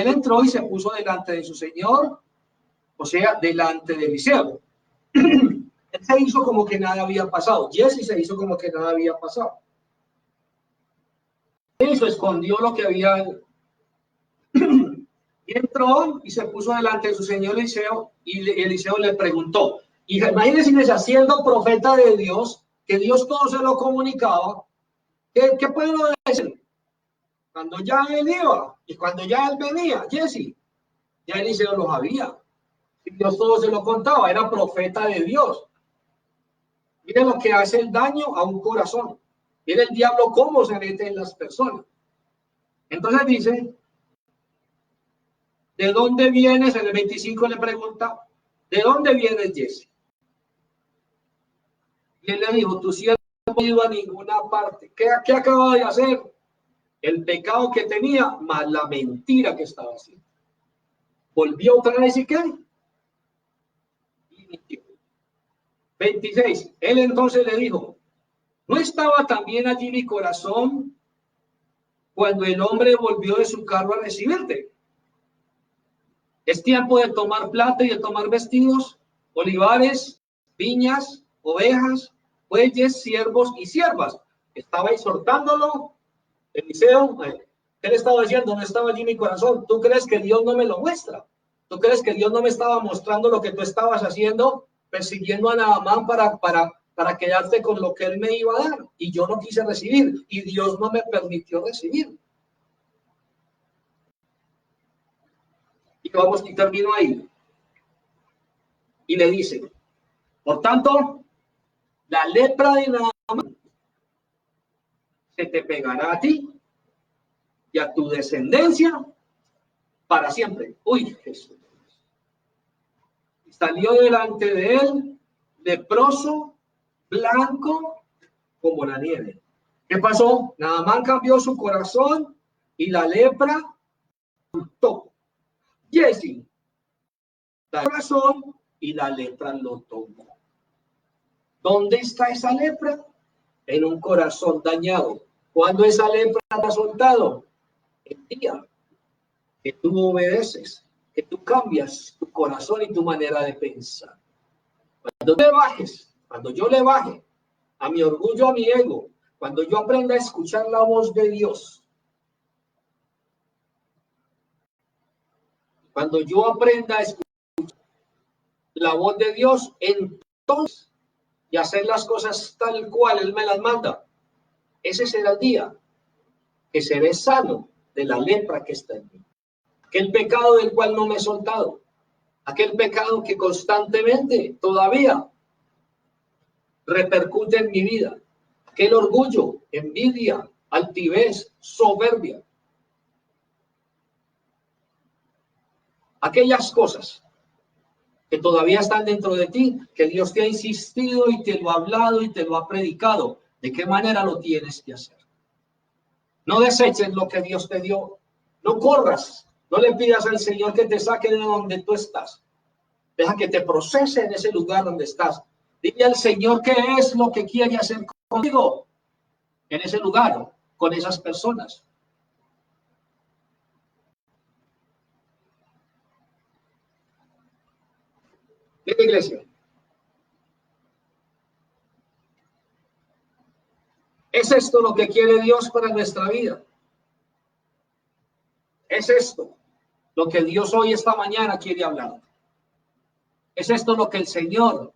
entró y se puso delante de su señor, o sea, delante de Eliseo. Él se hizo como que nada había pasado. Jesse se hizo como que nada había pasado. Eso escondió lo que había. Y entró y se puso delante de su señor Eliseo, y Eliseo le preguntó. Y imagínense, siendo profeta de Dios, que Dios todo se lo comunicaba, ¿qué puede uno decir? Cuando ya él iba y cuando ya él venía, Jesse, ya Eliseo lo sabía. Dios todo se lo contaba, era profeta de Dios. Mire lo que hace el daño a un corazón. Mire el diablo cómo se mete en las personas. Entonces dice, ¿de dónde vienes? En el 25 le pregunta, ¿de dónde vienes, Jesse? Y él le dijo, tu siervo no ha ido a ninguna parte. ¿Qué acaba de hacer? El pecado que tenía, más la mentira que estaba haciendo. Volvió otra vez y ¿qué? Y mintió. 26. Él entonces le dijo, ¿no estaba también allí mi corazón cuando el hombre volvió de su carro a recibirte? Es tiempo de tomar plata y de tomar vestidos, olivares, viñas, ovejas, bueyes, siervos y siervas. Estaba exhortándolo, Eliseo. ¿Qué le estaba diciendo? No estaba allí mi corazón. ¿Tú crees que Dios no me lo muestra? ¿Tú crees que Dios no me estaba mostrando lo que tú estabas haciendo, persiguiendo a Naamán para quedarte con lo que él me iba a dar? Y yo no quise recibir, y Dios no me permitió recibir. Y vamos, y termino ahí. Y le dice, por tanto, la lepra de Naamán se te pegará a ti y a tu descendencia para siempre. Uy, Jesús. Y salió delante de él, leproso, blanco como la nieve. ¿Qué pasó? Naamán cambió su corazón y la lepra lo Jesse, la corazón y la lepra lo tomó. ¿Dónde está esa lepra? En un corazón dañado. ¿Cuándo esa lepra ha soltado? El día que tú obedeces, que tú cambias tu corazón y tu manera de pensar. Cuando yo le baje a mi orgullo, a mi ego, cuando yo aprenda a escuchar la voz de Dios, cuando yo aprenda a escuchar la voz de Dios, entonces, y hacer las cosas tal cual Él me las manda, ese será el día que seré sano de la lepra que está en mí. Aquel pecado del cual no me he soltado, aquel pecado que constantemente todavía repercute en mi vida, aquel orgullo, envidia, altivez, soberbia, aquellas cosas que todavía están dentro de ti, que Dios te ha insistido y te lo ha hablado y te lo ha predicado. ¿De qué manera lo tienes que hacer? No deseches lo que Dios te dio. No corras. No le pidas al Señor que te saque de donde tú estás. Deja que te procese en ese lugar donde estás. Dile al Señor qué es lo que quiere hacer contigo en ese lugar, con esas personas. Mira, iglesia. ¿Es esto lo que quiere Dios para nuestra vida? ¿Es esto lo que Dios hoy, esta mañana, quiere hablar? ¿Es esto lo que el Señor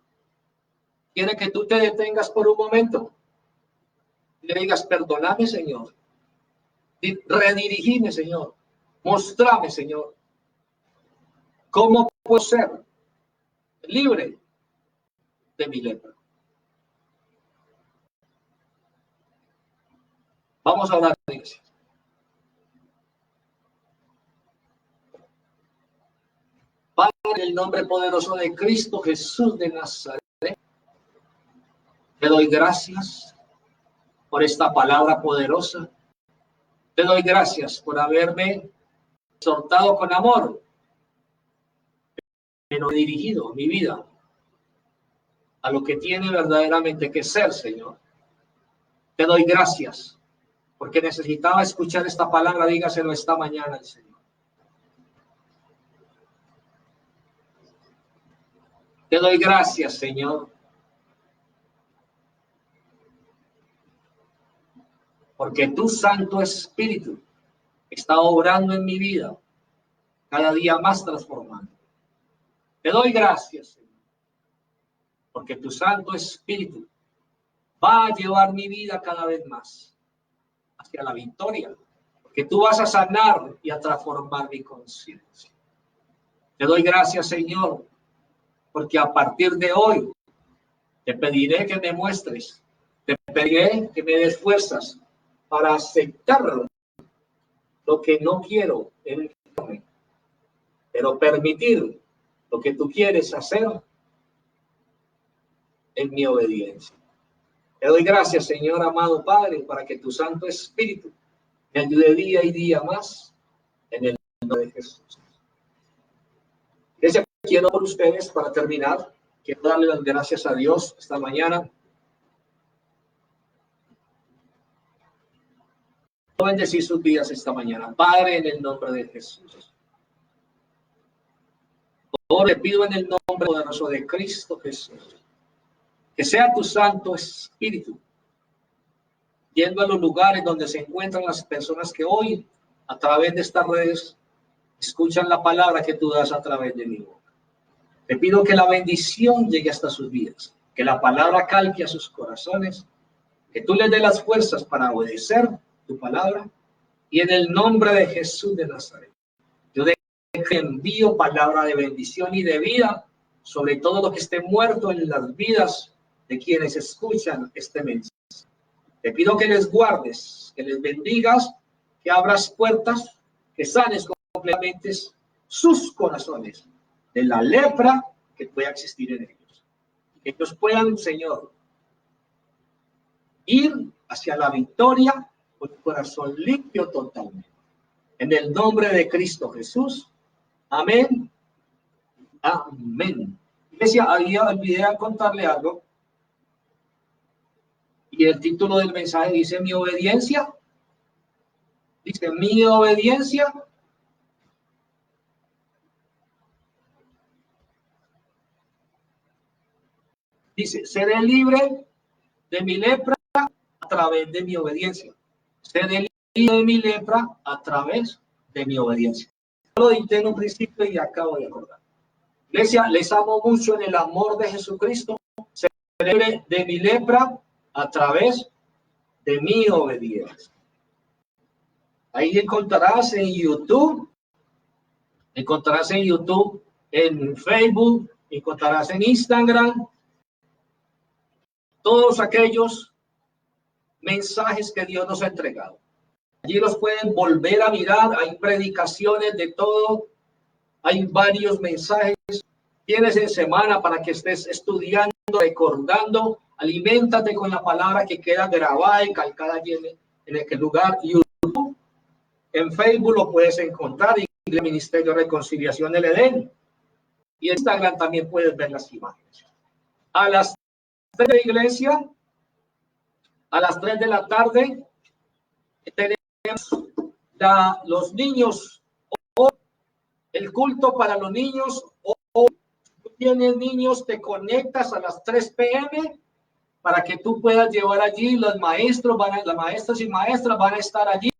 quiere que tú te detengas por un momento? Y le digas, perdóname, Señor. Redirigime, Señor. Mostrame, Señor. ¿Cómo puedo ser libre de mi lepra? Vamos a orar, iglesia. Padre, en el nombre poderoso de Cristo Jesús de Nazaret, te doy gracias por esta palabra poderosa. Te doy gracias por haberme exhortado con amor, pero dirigido mi vida a lo que tiene verdaderamente que ser, Señor. Te doy gracias porque necesitaba escuchar esta palabra. Dígaselo esta mañana al Señor. Te doy gracias, Señor, porque tu Santo Espíritu está obrando en mi vida, cada día más transformando. Te doy gracias, Señor, porque tu Santo Espíritu va a llevar mi vida cada vez más hacia la victoria, porque tú vas a sanar y a transformar mi conciencia. Te doy gracias, Señor, porque a partir de hoy Te pediré que me muestres, te pediré que me des fuerzas para aceptar lo que no quiero en el camino, pero permitir lo que tú quieres hacer en mi obediencia. Te doy gracias, Señor amado Padre, para que tu Santo Espíritu me ayude día y día más en el nombre de Jesús. Quiero por ustedes, para terminar, quiero darle las gracias a Dios esta mañana. Quiero bendecir sus vidas esta mañana. Padre, en el nombre de Jesús. Ahora le pido en el nombre poderoso de Cristo Jesús, que sea tu Santo Espíritu yendo a los lugares donde se encuentran las personas que hoy, a través de estas redes, escuchan la palabra que tú das a través de mi boca. Te pido que la bendición llegue hasta sus vidas, que la palabra calque a sus corazones, que tú les des las fuerzas para obedecer tu palabra, y en el nombre de Jesús de Nazaret, yo envío palabra de bendición y de vida sobre todo lo que esté muerto en las vidas de quienes escuchan este mensaje. Te pido que les guardes, que les bendigas, que abras puertas, que sanes completamente sus corazones de la lepra que pueda existir en ellos. Que ellos puedan, Señor, ir hacia la victoria con el corazón limpio totalmente. En el nombre de Cristo Jesús. Amén. Amén. Iglesia, había olvidado contarle algo. Y el título del mensaje dice: mi obediencia. Dice: mi obediencia dice: seré libre de mi lepra a través de mi obediencia. Seré libre de mi lepra a través de mi obediencia. Lo dije en un principio y acabo de acordar. Iglesia, les amo mucho en el amor de Jesucristo. Seré libre de mi lepra a través de mi obediencia. Ahí encontrarás en YouTube, en Facebook, encontrarás en Instagram todos aquellos mensajes que Dios nos ha entregado. Allí los pueden volver a mirar, hay predicaciones de todo, hay varios mensajes. Tienes en semana para que estés estudiando, recordando, aliméntate con la palabra que queda grabada y calcada allí en aquel lugar. YouTube, en Facebook lo puedes encontrar, y el Ministerio de Reconciliación del Edén. Y en Instagram también puedes ver las imágenes. A las 3 de iglesia, a las 3 de la tarde, tenemos los niños, o el culto para los niños. O si tú tienes niños, te conectas a las 3 p.m. para que tú puedas llevar allí. Los maestros, las maestras y maestras van a estar allí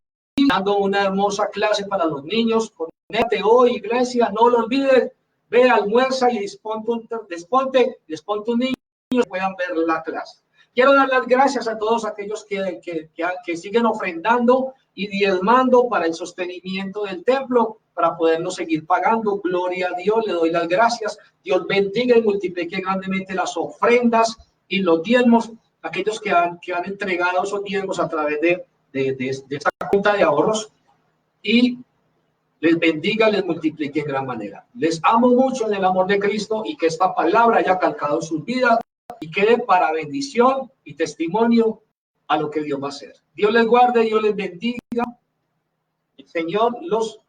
dando una hermosa clase para los niños. Conéctate hoy, iglesia, no lo olvides. Ve, almuerza y disponte un niño que puedan ver la clase. Quiero dar las gracias a todos aquellos que siguen ofrendando y diezmando para el sostenimiento del templo, para podernos seguir pagando. Gloria a Dios, le doy las gracias. Dios bendiga y multiplique grandemente las ofrendas y los diezmos, aquellos que han entregado esos diezmos a través de esa cuenta de ahorros, y les bendiga, les multiplique en gran manera. Les amo mucho en el amor de Cristo, y que esta palabra haya calcado sus vidas y quede para bendición y testimonio a lo que Dios va a hacer. Dios les guarde, Dios les bendiga. El Señor los